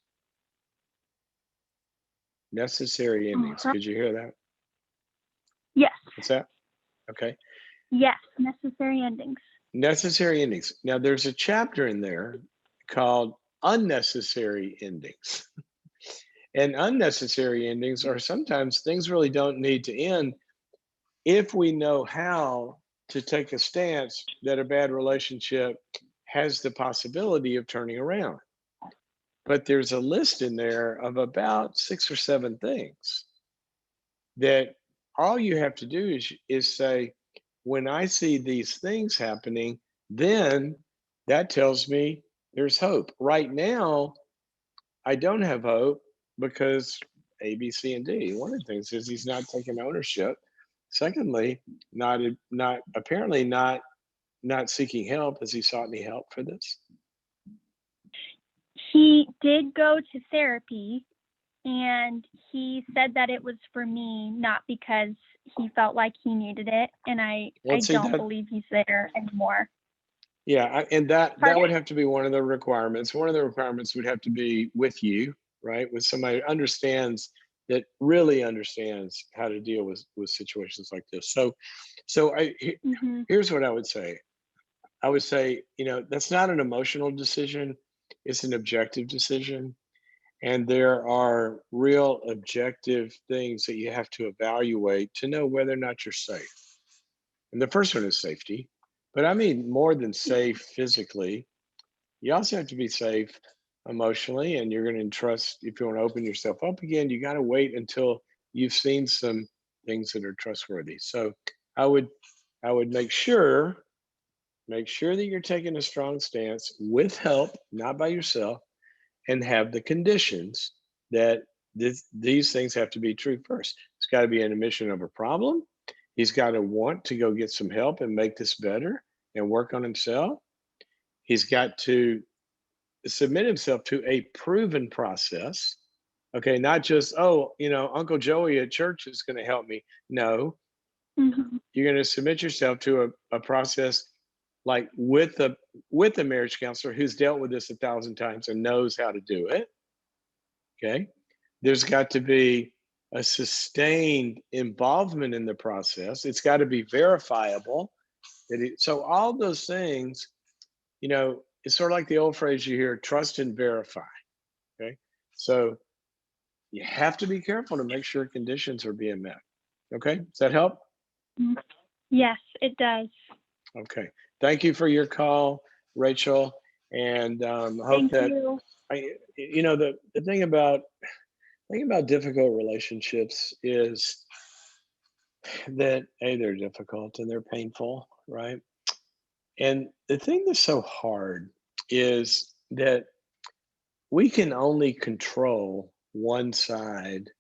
Speaker 1: Necessary Endings. Could you hear that?
Speaker 4: Yes.
Speaker 1: What's that? Okay.
Speaker 4: Yes. Necessary Endings.
Speaker 1: Necessary Endings. Now, there's a chapter in there called Unnecessary Endings. And unnecessary endings are sometimes things really don't need to end if we know how to take a stance that a bad relationship has the possibility of turning around. But there's a list in there of about 6 or 7 things that all you have to do is say, when I see these things happening, then that tells me there's hope. Right now, I don't have hope because A, B, C, and D. One of the things is he's not taking ownership. Secondly, not apparently not seeking help. Has he sought any help for this?
Speaker 4: He did go to therapy, and he said that it was for me, not because he felt like he needed it. And I don't believe he's there anymore.
Speaker 1: Yeah, and that would have to be one of the requirements. One of the requirements would have to be with you, right? With somebody who really understands how to deal with situations like this. So here's what I would say. I would say, that's not an emotional decision. It's an objective decision. And there are real objective things that you have to evaluate to know whether or not you're safe. And the first one is safety. But I mean, more than safe physically, you also have to be safe emotionally. And you're going to trust, if you want to open yourself up again, you got to wait until you've seen some things that are trustworthy. So I would make sure that you're taking a strong stance with help, not by yourself, and have the conditions that these things have to be true first. It's got to be an admission of a problem. He's got to want to go get some help and make this better and work on himself. He's got to submit himself to a proven process. Okay, not just, oh, Uncle Joey at church is going to help me. No,
Speaker 4: Mhm.
Speaker 1: you're going to submit yourself to a process like with a marriage counselor who's dealt with this 1,000 times and knows how to do it. Okay. There's got to be a sustained involvement in the process. It's got to be verifiable. So all those things, it's sort of like the old phrase you hear, trust and verify. Okay. So you have to be careful to make sure conditions are being met. Okay. Does that help?
Speaker 4: Mm. Yes, it does.
Speaker 1: Okay. Thank you for your call, Rachel. And hope
Speaker 4: Thank
Speaker 1: that
Speaker 4: you.
Speaker 1: the thing about difficult relationships is that they're difficult and they're painful, right? And the thing that's so hard is that we can only control one side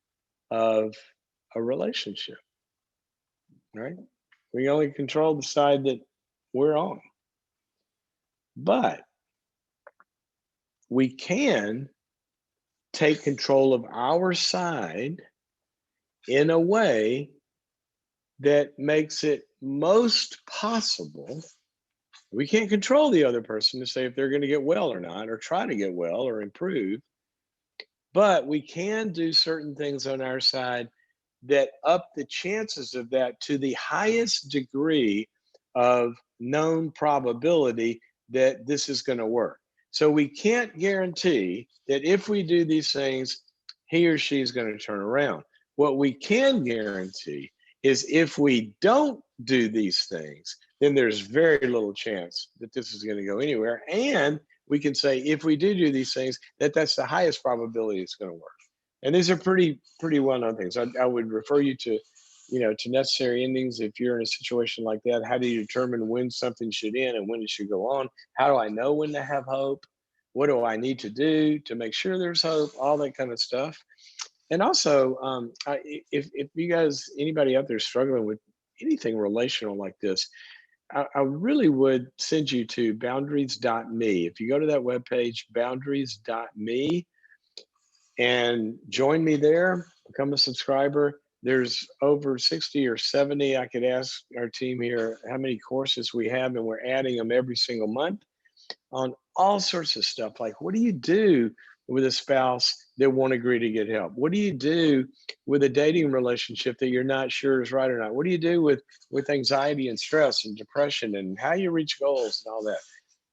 Speaker 1: of a relationship, right? We only control the side that we're on. But we can take control of our side in a way that makes it most possible. We can't control the other person to say if they're going to get well or not, or try to get well or improve, but we can do certain things on our side that up the chances of that to the highest degree of known probability that this is going to work. So we can't guarantee that if we do these things, he or she is going to turn around. What we can guarantee is if we don't do these things, then there's very little chance that this is going to go anywhere. And we can say if we do these things, that's the highest probability it's going to work. And these are pretty well-known things. I would refer you to, to necessary endings. If you're in a situation like that, how do you determine when something should end and when it should go on? How do I know when to have hope? What do I need to do to make sure there's hope? All that kind of stuff. And also, if you guys, anybody out there struggling with anything relational like this, I really would send you to boundaries.me. If you go to that webpage, boundaries.me, and join me there, become a subscriber. There's over 60 or 70. I could ask our team here how many courses we have, and we're adding them every single month on all sorts of stuff. Like, what do you do with a spouse that won't agree to get help? What do you do with a dating relationship that you're not sure is right or not? What do you do with anxiety and stress and depression, and how you reach goals and all that?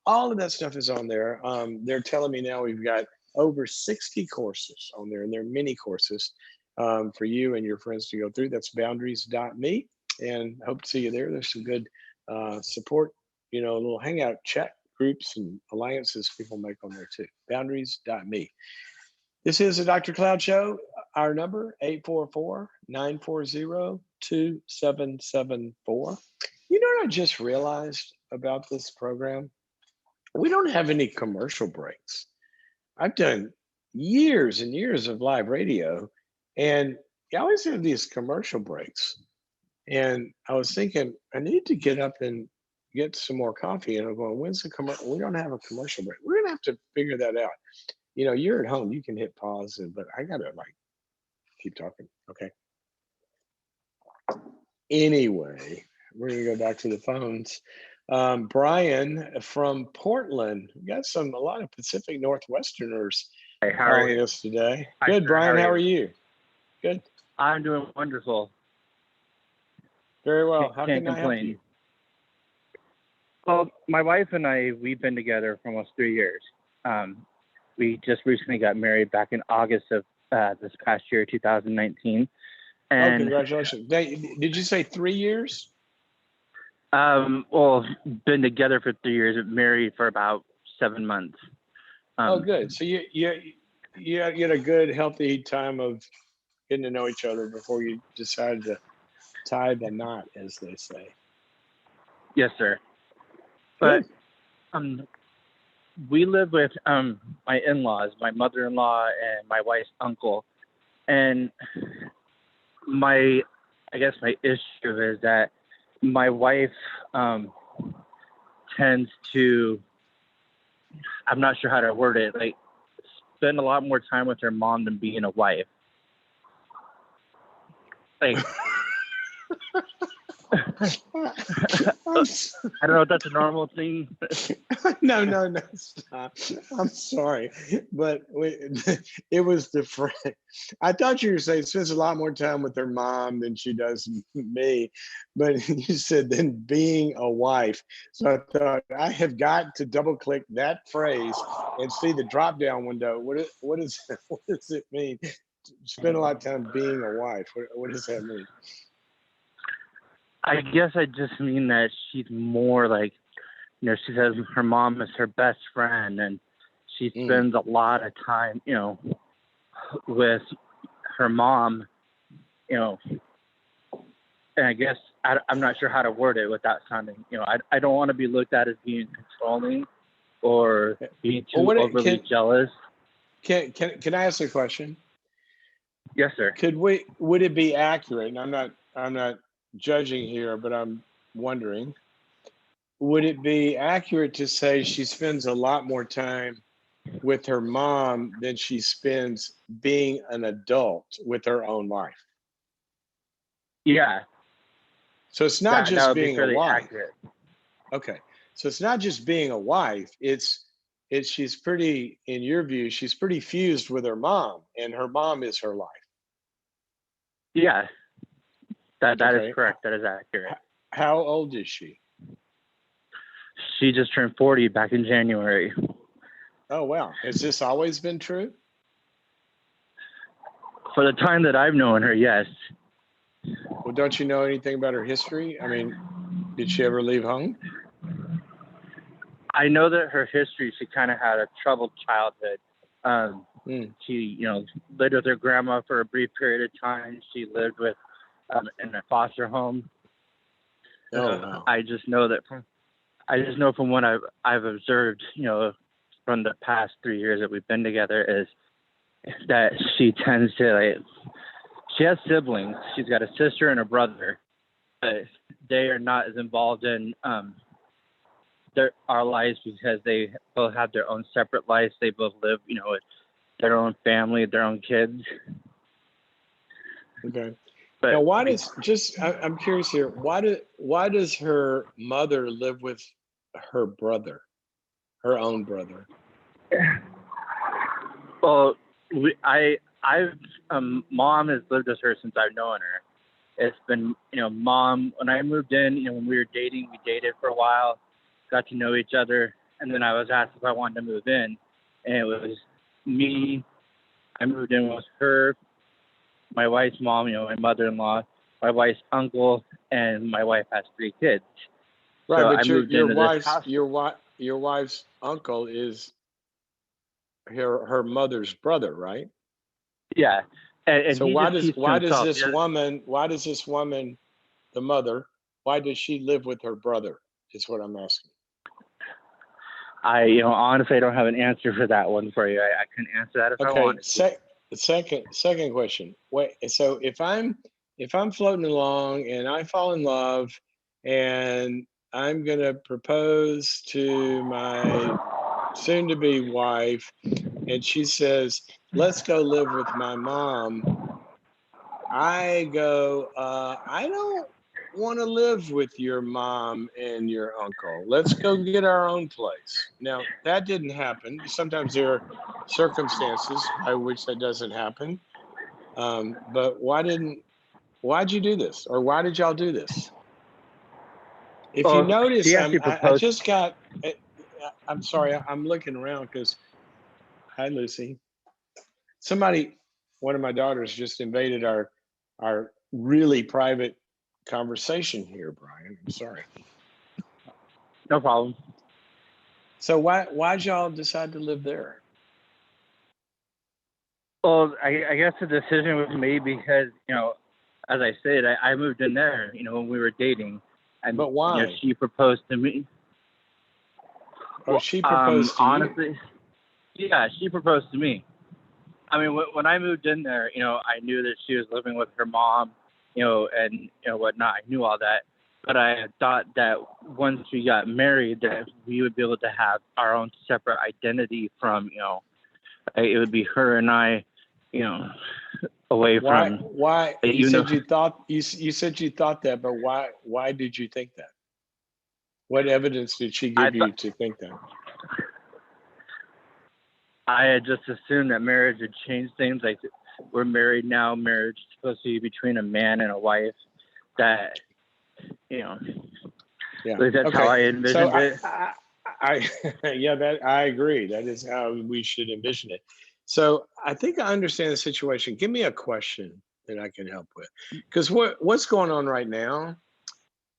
Speaker 1: All of that stuff is on there. They're telling me now we've got over 60 courses on there, and they're mini courses for you and your friends to go through. That's boundaries.me, and hope to see you there. There's some good support, little hangout chat groups and alliances people make on there too. Boundaries.me. This is the Dr. Cloud Show. Our number, 844-940-2774. You know what I just realized about this program? We don't have any commercial breaks. I've done years and years of live radio, and you always have these commercial breaks. And I was thinking, I need to get up and get some more coffee. And I'm going, when's the commercial? We don't have a commercial break. We're gonna have to figure that out. You're at home, you can hit pause, but I gotta keep talking. Okay. Anyway, we're gonna go back to the phones. Brian from Portland. We got a lot of Pacific Northwesterners
Speaker 5: Hey, how are
Speaker 1: calling
Speaker 5: you?
Speaker 1: us today.
Speaker 5: Hi,
Speaker 1: Good,
Speaker 5: sir.
Speaker 1: Brian. How are you? Good.
Speaker 5: I'm doing wonderful.
Speaker 1: Very well. How
Speaker 5: Can't
Speaker 1: can I help
Speaker 5: complain.
Speaker 1: you?
Speaker 5: Well, my wife and I, we've been together for almost 3 years. We just recently got married back in August of this past year, 2019.
Speaker 1: Oh,
Speaker 5: And
Speaker 1: congratulations. Did you say 3 years?
Speaker 5: well, been together for 3 years, married for about 7 months.
Speaker 1: Oh, good. So you had a good, healthy time of getting to know each other before you decided to tie the knot, as they say.
Speaker 5: Yes, sir.
Speaker 1: Good.
Speaker 5: But we live with my in-laws, my mother-in-law and my wife's uncle. And I guess my issue is that my wife tends to, I'm not sure how to word it, like spend a lot more time with her mom than being a wife. Like,
Speaker 1: I'm s-
Speaker 5: I don't know if that's a normal thing.
Speaker 1: no, stop. I'm sorry, but it was the friend. I thought you were saying spends a lot more time with her mom than she does me, but you said then being a wife. So I thought I have got to double click that phrase and see the drop down window. What is what does it mean? Spend a lot of time being a wife. What does that mean?
Speaker 5: I guess I just mean that she's more like, she says her mom is her best friend, and she spends a lot of time, with her mom, and I guess I'm not sure how to word it without sounding, I don't want to be looked at as being controlling or being too overly jealous.
Speaker 1: Can I ask a question?
Speaker 5: Yes, sir.
Speaker 1: Would it be accurate? And I'm not judging here, but I'm wondering, would it be accurate to say she spends a lot more time with her mom than she spends being an adult with her own life?
Speaker 5: Yeah.
Speaker 1: So it's not
Speaker 5: that
Speaker 1: just
Speaker 5: would be
Speaker 1: being a
Speaker 5: fairly
Speaker 1: wife.
Speaker 5: accurate.
Speaker 1: Okay. So it's not just being a wife. It's she's pretty, in your view, she's pretty fused with her mom, and her mom is her life.
Speaker 5: Yeah. That is
Speaker 1: Okay.
Speaker 5: correct. That is accurate.
Speaker 1: How old is she?
Speaker 5: She just turned 40 back in January.
Speaker 1: Oh, wow. Has this always been true?
Speaker 5: For the time that I've known her, yes.
Speaker 1: Well, don't you know anything about her history? I mean, did she ever leave home?
Speaker 5: I know that her history, she kind of had a troubled childhood. She, lived with her grandma for a brief period of time. She lived with in a foster home.
Speaker 1: Oh, wow.
Speaker 5: I just know from what I've observed, from the past 3 years that we've been together, is that she tends to she has siblings. She's got a sister and a brother, but they are not as involved in our lives because they both have their own separate lives. They both live, with their own family, their own kids.
Speaker 1: Okay.
Speaker 5: But
Speaker 1: Now, I'm curious here. Why does her mother live with her brother, her own brother?
Speaker 5: Well, mom has lived with her since I've known her. It's been, mom, when I moved in, when we were dating, we dated for a while, got to know each other. And then I was asked if I wanted to move in, and it was me. I moved in with her, my wife's mom, my mother-in-law, my wife's uncle, and my wife has 3 kids.
Speaker 1: Right,
Speaker 5: So
Speaker 1: but
Speaker 5: I moved into this house.
Speaker 1: your wife's uncle is her mother's brother, right?
Speaker 5: Yeah, and
Speaker 1: So
Speaker 5: he just keeps to
Speaker 1: why does
Speaker 5: himself.
Speaker 1: this woman, the mother, why does she live with her brother? Is what I'm asking.
Speaker 5: Honestly, I don't have an answer for that one for you. I couldn't answer that if I wanted to.
Speaker 1: Second question. Wait, so if I'm floating along and I fall in love and I'm gonna propose to my soon to be wife, and she says, let's go live with my mom, I go, I don't want to live with your mom and your uncle. Let's go get our own place. Now, that didn't happen. Sometimes there are circumstances by which that doesn't happen. But why'd you do this? Or why did y'all do this? If you
Speaker 5: Well,
Speaker 1: notice,
Speaker 5: she actually
Speaker 1: I
Speaker 5: proposed.
Speaker 1: just got, I'm sorry, I'm looking around because, hi, Lucy. One of my daughters just invaded our really private conversation here, Brian. I'm sorry.
Speaker 5: No problem.
Speaker 1: So why'd y'all decide to live there?
Speaker 5: Well, I guess the decision was made because, as I said, I moved in there, when we were dating. And,
Speaker 1: But why?
Speaker 5: she proposed to me.
Speaker 1: Oh, she proposed to
Speaker 5: honestly, yeah, she proposed to me. I mean, when I moved in there, I knew that she was living with her mom, and whatnot. I knew all that, but I thought that once we got married, that we would be able to have our own separate identity from, it would be her and I, away from.
Speaker 1: Why you
Speaker 5: You know,
Speaker 1: said you said you thought that, but why did you think that? What evidence did she
Speaker 5: I
Speaker 1: give
Speaker 5: thought
Speaker 1: you to think that?
Speaker 5: I had just assumed that marriage would change things. Like, we're married now. Marriage is supposed to be between a man and a wife. That,
Speaker 1: Yeah.
Speaker 5: like, that's how I envisioned
Speaker 1: So
Speaker 5: it.
Speaker 1: yeah, that I agree. That is how we should envision it. So I think I understand the situation. Give me a question that I can help with, because what's going on right now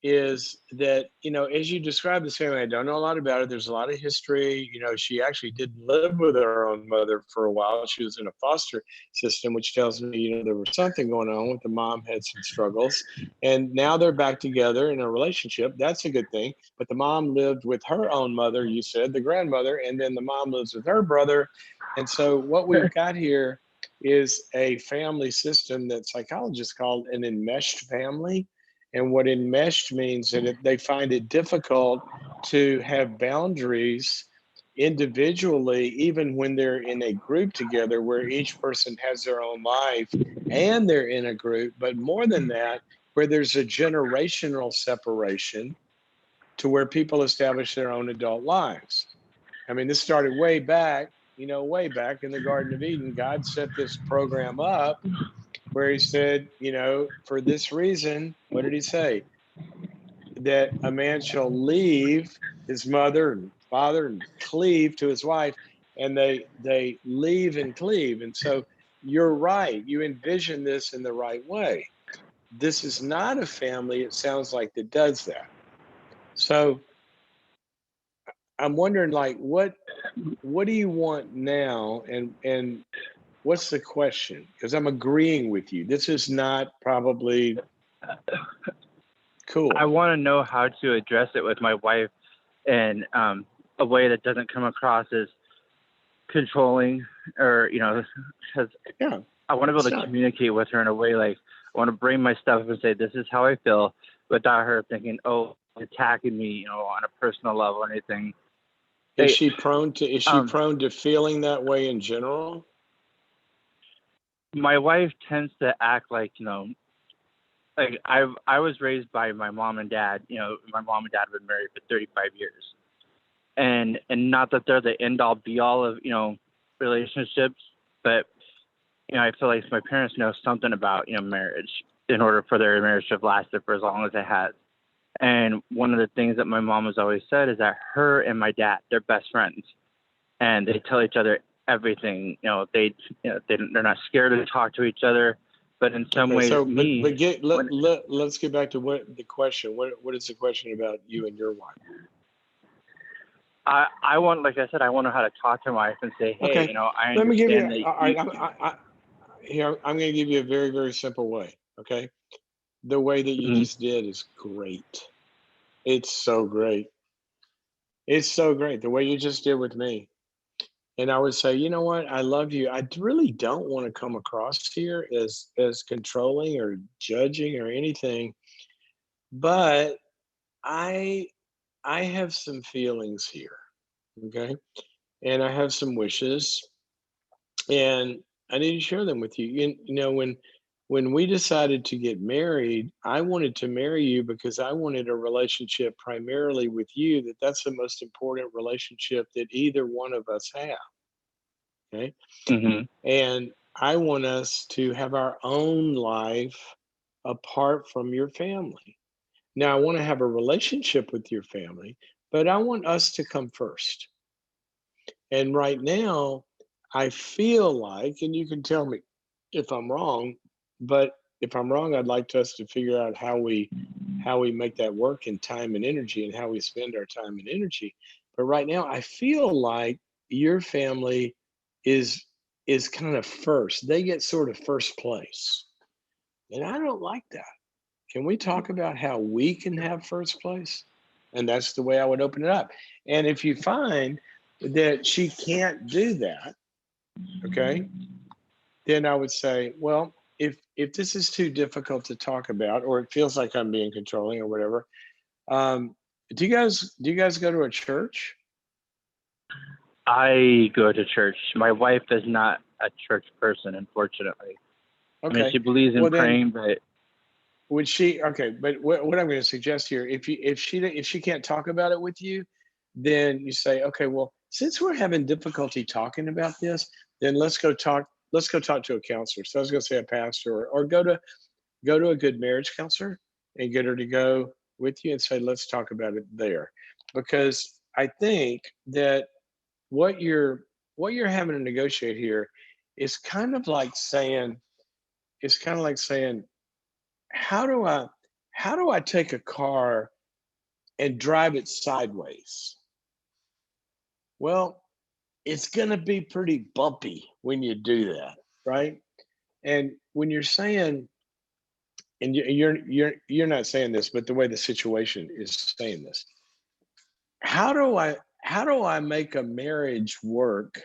Speaker 1: is that, as you described this family, I don't know a lot about it. There's a lot of history. She actually did live with her own mother for a while. She was in a foster system, which tells me, there was something going on with the mom, had some struggles. And now they're back together in a relationship. That's a good thing. But the mom lived with her own mother, you said, the grandmother, and then the mom lives with her brother. And so what we've got here is a family system that psychologists call an enmeshed family. And what enmeshed means that they find it difficult to have boundaries individually, even when they're in a group together where each person has their own life and they're in a group. But more than that, where there's a generational separation to where people establish their own adult lives. I mean, this started way back in the Garden of Eden. God set this program up where he said, for this reason, what did he say? That a man shall leave his mother and father and cleave to his wife, and they leave and cleave. And so you're right. You envision this in the right way. This is not a family, it sounds like, that does that. So I'm wondering, like, what do you want now? And what's the question? Because I'm agreeing with you. This is not probably cool.
Speaker 5: I want to know how to address it with my wife in a way that doesn't come across as controlling, or because I want to be able to communicate with her in a way, like, I want to bring my stuff up and say, this is how I feel, without her thinking, oh, attacking me, on a personal level or anything.
Speaker 1: Is she prone to feeling that way in general?
Speaker 5: My wife tends to act like, like I was raised by my mom and dad. My mom and dad have been married for 35 years, and not that they're the end all be all of relationships, but I feel like my parents know something about marriage in order for their marriage to have lasted for as long as it has. And one of the things that my mom has always said is that her and my dad, they're best friends, and they tell each other everything. They're not scared to talk to each other. But in some ways,
Speaker 1: let's get back to what the question. What is the question about you and your wife?
Speaker 5: I want, like I said, I want to know how to talk to my wife and say, hey,
Speaker 1: okay.
Speaker 5: I
Speaker 1: Let me give you.
Speaker 5: understand
Speaker 1: All right, here, I'm going to give you a very, very simple way. Okay, the way that you just did is great. It's so great. It's so great the way you just did with me. And I would say, you know what? I love you. I really don't want to come across here as controlling or judging or anything, but I have some feelings here, okay? And I have some wishes, and I need to share them with you. When we decided to get married, I wanted to marry you because I wanted a relationship primarily with you. That's the most important relationship that either one of us have. Okay.
Speaker 5: Mm-hmm.
Speaker 1: And I want us to have our own life apart from your family. Now, I want to have a relationship with your family, but I want us to come first. And right now, I feel like, and you can tell me if I'm wrong, but if I'm wrong, I'd like us to figure out how we make that work in time and energy, and how we spend our time and energy. But right now, I feel like your family is kind of first. They get sort of first place. And I don't like that. Can we talk about how we can have first place? And that's the way I would open it up. And if you find that she can't do that, okay, then I would say, well, if this is too difficult to talk about, or it feels like I'm being controlling or whatever, do you guys go to a church?
Speaker 5: I go to church. My wife is not a church person, unfortunately. I mean,
Speaker 1: Okay.
Speaker 5: she believes in
Speaker 1: Well, then
Speaker 5: praying, but
Speaker 1: would she? Okay, but what I'm going to suggest here, if she can't talk about it with you, then you say, okay, well, since we're having difficulty talking about this, then let's go talk. Let's go talk to a counselor. So I was going to say a pastor, or go to a good marriage counselor and get her to go with you and say, let's talk about it there, because I think that what you're what you're having to negotiate here is kind of like saying how do I take a car and drive it sideways? Well, it's going to be pretty bumpy when you do that, right? And when you're saying, and you're not saying this, but the way the situation is saying this, how do I make a marriage work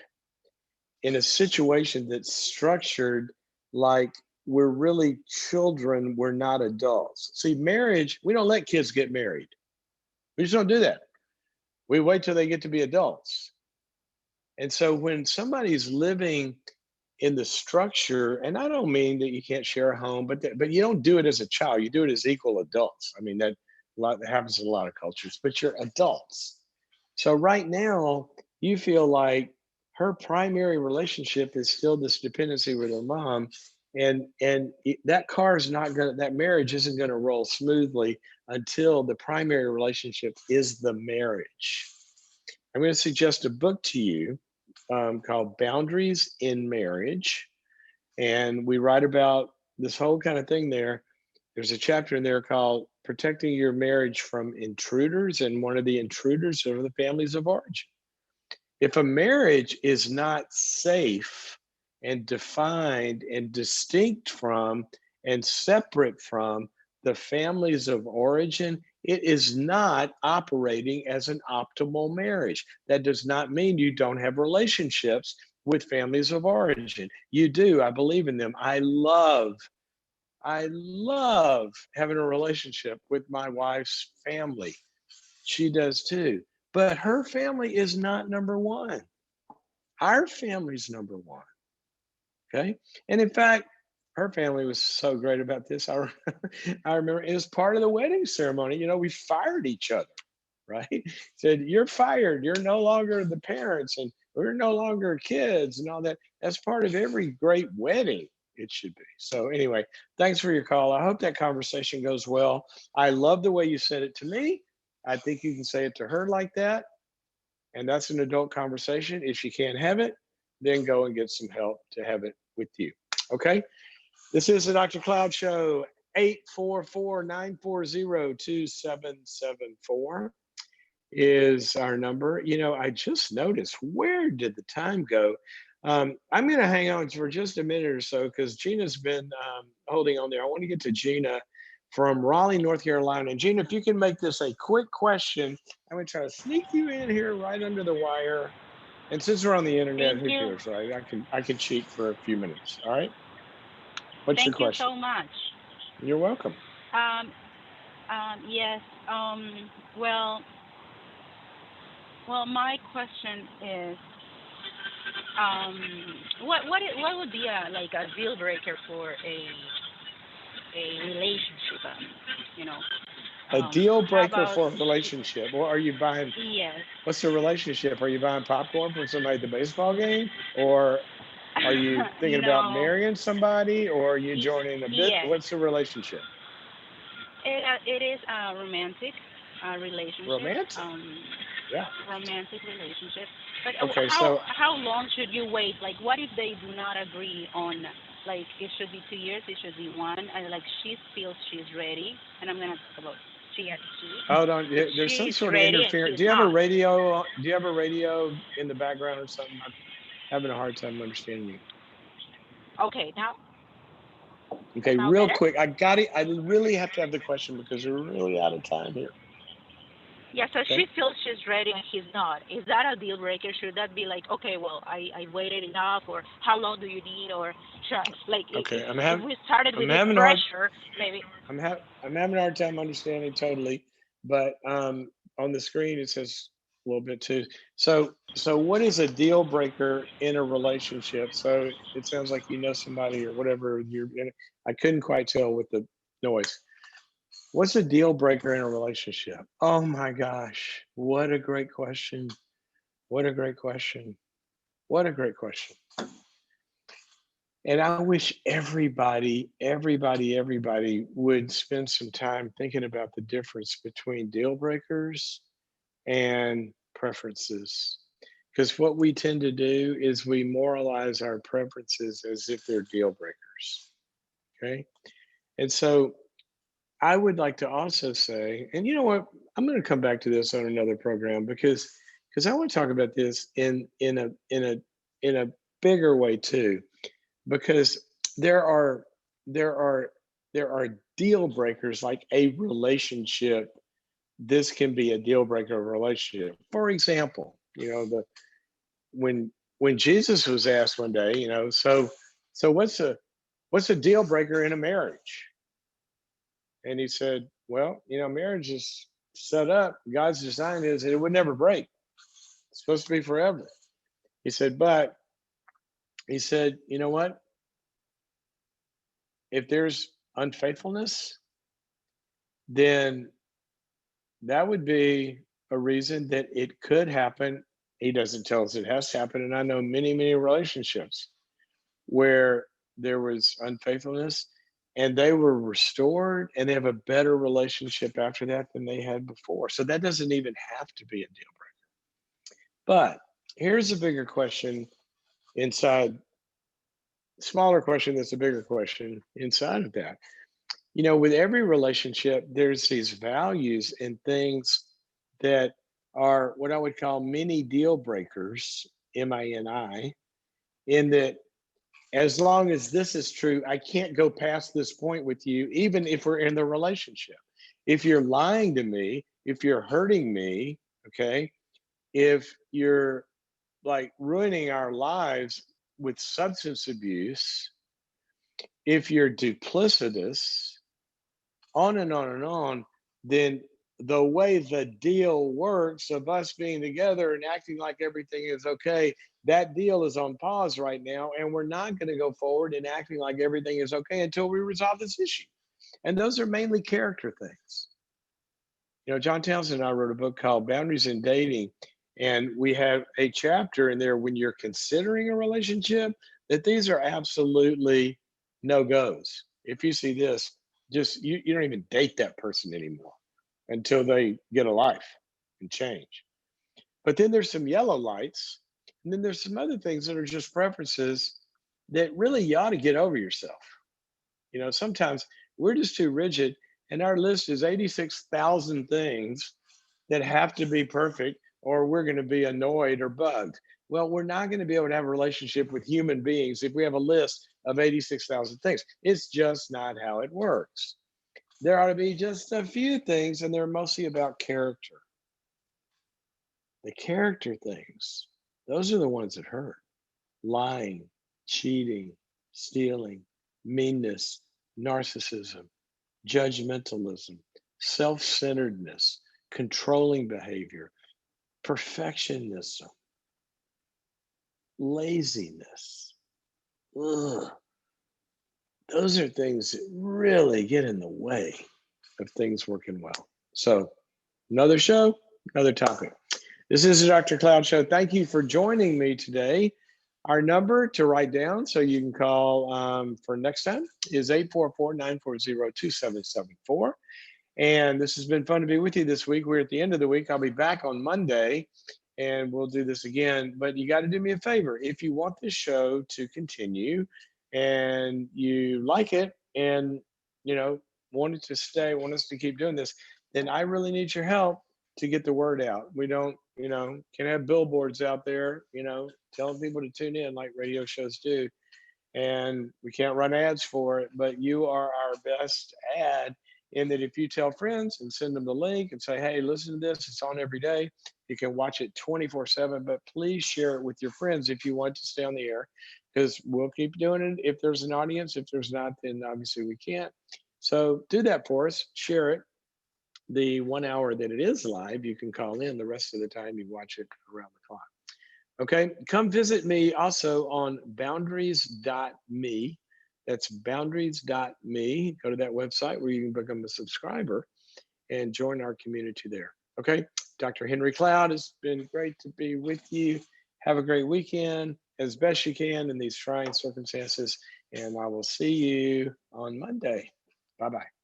Speaker 1: in a situation that's structured like we're really children, we're not adults? See, marriage, we don't let kids get married. We just don't do that. We wait till they get to be adults. And so when somebody's living in the structure, and I don't mean that you can't share a home, but you don't do it as a child. You do it as equal adults. I mean that happens in a lot of cultures, but you're adults. So right now, you feel like her primary relationship is still this dependency with her mom, that car is not gonna that marriage isn't gonna roll smoothly until the primary relationship is the marriage. I'm going to suggest a book to you called Boundaries in Marriage. And we write about this whole kind of thing there. There's a chapter in there called Protecting Your Marriage from Intruders. And one of the intruders are the families of origin. If a marriage is not safe and defined and distinct from and separate from the families of origin, it is not operating as an optimal marriage. That does not mean you don't have relationships with families of origin. You do. I believe in them. I love having a relationship with my wife's family. She does too. But her family is not number one. Our family's number one. Okay. And in fact, her family was so great about this. I remember it was part of the wedding ceremony. You know, we fired each other, right? Said, you're fired. You're no longer the parents and we're no longer kids and all that. That's part of every great wedding. It should be. So, anyway, thanks for your call. I hope that conversation goes well. I love the way you said it to me. I think you can say it to her like that. And that's an adult conversation. If she can't have it, then go and get some help to have it with you. Okay. This is the Dr. Cloud Show. 844-940-2774 is our number. You know, I just noticed, where did the time go? I'm going to hang on for just a minute or so because Gina's been holding on there. I want to get to Gina from Raleigh, North Carolina. And Gina, if you can make this a quick question, I'm going to try to sneak you in here right under the wire. And since we're on the internet,
Speaker 6: Thank
Speaker 1: who
Speaker 6: you.
Speaker 1: cares, right? I can cheat for a few minutes. All right. What's your
Speaker 6: Thank you
Speaker 1: question?
Speaker 6: so much.
Speaker 1: You're welcome.
Speaker 6: Um, yes. Well, my question is, what would be a deal breaker for a relationship? You know,
Speaker 1: A deal
Speaker 6: how
Speaker 1: breaker
Speaker 6: about
Speaker 1: for a relationship. Or are you buying,
Speaker 6: yes?
Speaker 1: what's the relationship? Are you buying popcorn from somebody at the baseball game? Or are you thinking about
Speaker 6: No.
Speaker 1: marrying somebody? Or are you joining a bit?
Speaker 6: Yes.
Speaker 1: What's the relationship?
Speaker 6: It is a romantic relationship.
Speaker 1: Romantic? Yeah.
Speaker 6: Romantic relationship. But
Speaker 1: Okay. So,
Speaker 6: how long should you wait? Like, what if they do not agree on like it should be 2 years, it should be one, and like she feels she's ready, and I'm gonna talk about she as she.
Speaker 1: hold on.
Speaker 6: If
Speaker 1: There's some
Speaker 6: she's
Speaker 1: sort of
Speaker 6: ready and
Speaker 1: interference.
Speaker 6: he's not.
Speaker 1: Do you have a radio in the background or something? I'm having a hard time understanding you.
Speaker 6: Okay,
Speaker 1: Okay,
Speaker 6: now
Speaker 1: real
Speaker 6: better.
Speaker 1: quick. I got it. I really have to have the question because we're really out of time here.
Speaker 6: Yeah, so
Speaker 1: Okay.
Speaker 6: she feels she's ready and he's not. Is that a deal breaker? Should that be like, okay, well, I waited enough, or how long do you need, or like
Speaker 1: Okay.
Speaker 6: if we started
Speaker 1: I'm
Speaker 6: with this
Speaker 1: having a hard
Speaker 6: pressure, maybe.
Speaker 1: I'm having a hard time understanding totally, but on the screen it says a little bit too. So what is a deal breaker in a relationship? So it sounds like you know somebody or whatever you're in. I couldn't quite tell with the noise. What's a deal breaker in a relationship? Oh my gosh. What a great question. What a great question. What a great question. And I wish everybody would spend some time thinking about the difference between deal breakers and preferences. Because what we tend to do is we moralize our preferences as if they're deal breakers. Okay. And so I would like to also say, and you know what, I'm going to come back to this on another program because I want to talk about this in a bigger way too, because there are there are there are deal breakers like a relationship. This can be a deal breaker of a relationship. For example, the when Jesus was asked one day, so what's a deal breaker in a marriage? And he said, well, marriage is set up. God's design is that it would never break. It's supposed to be forever. He said, but he said, you know what? If there's unfaithfulness, then that would be a reason that it could happen. He doesn't tell us it has to happen. And I know many, many relationships where there was unfaithfulness and they were restored and they have a better relationship after that than they had before. So that doesn't even have to be a deal breaker. But here's a bigger question inside, smaller question that's a bigger question inside of that. With every relationship, there's these values and things that are what I would call mini deal breakers, MINI, in that as long as this is true, I can't go past this point with you, even if we're in the relationship. If you're lying to me, if you're hurting me, okay, if you're like ruining our lives with substance abuse, if you're duplicitous, on and on and on, then the way the deal works of us being together and acting like everything is okay, that deal is on pause right now. And we're not going to go forward and acting like everything is okay until we resolve this issue. And those are mainly character things. John Townsend and I wrote a book called Boundaries in Dating. And we have a chapter in there when you're considering a relationship that these are absolutely no goes. If you see this, just you don't even date that person anymore until they get a life and change. But then there's some yellow lights, and then there's some other things that are just preferences that really you ought to get over yourself. Sometimes we're just too rigid, and our list is 86,000 things that have to be perfect, or we're going to be annoyed or bugged. Well, we're not going to be able to have a relationship with human beings if we have a list of 86,000 things. It's just not how it works. There ought to be just a few things, and they're mostly about character. The character things, those are the ones that hurt. Lying, cheating, stealing, meanness, narcissism, judgmentalism, self-centeredness, controlling behavior, perfectionism, laziness. Ugh. Those are things that really get in the way of things working well. So, another show, another topic. This is the Dr. Cloud Show. Thank you for joining me today. Our number to write down so you can call for next time is 844-940-2774. And this has been fun to be with you this week. We're at the end of the week. I'll be back on Monday and we'll do this again. But you got to do me a favor. If you want this show to continue and you like it and, want it to stay, want us to keep doing this, then I really need your help to get the word out. We don't, can have billboards out there, telling people to tune in like radio shows do. And we can't run ads for it, but you are our best ad in that if you tell friends and send them the link and say, hey, listen to this, it's on every day. You can watch it 24/7, but please share it with your friends if you want to stay on the air, because we'll keep doing it if there's an audience. If there's not, then obviously we can't. So do that for us, share it. the 1 hour that it is live, you can call in. The rest of the time, you watch it around the clock. Okay, come visit me also on boundaries.me. That's boundaries.me. Go to that website where you can become a subscriber and join our community there. Okay, Dr. Henry Cloud, it's been great to be with you. Have a great weekend as best you can in these trying circumstances, and I will see you on Monday. Bye-bye.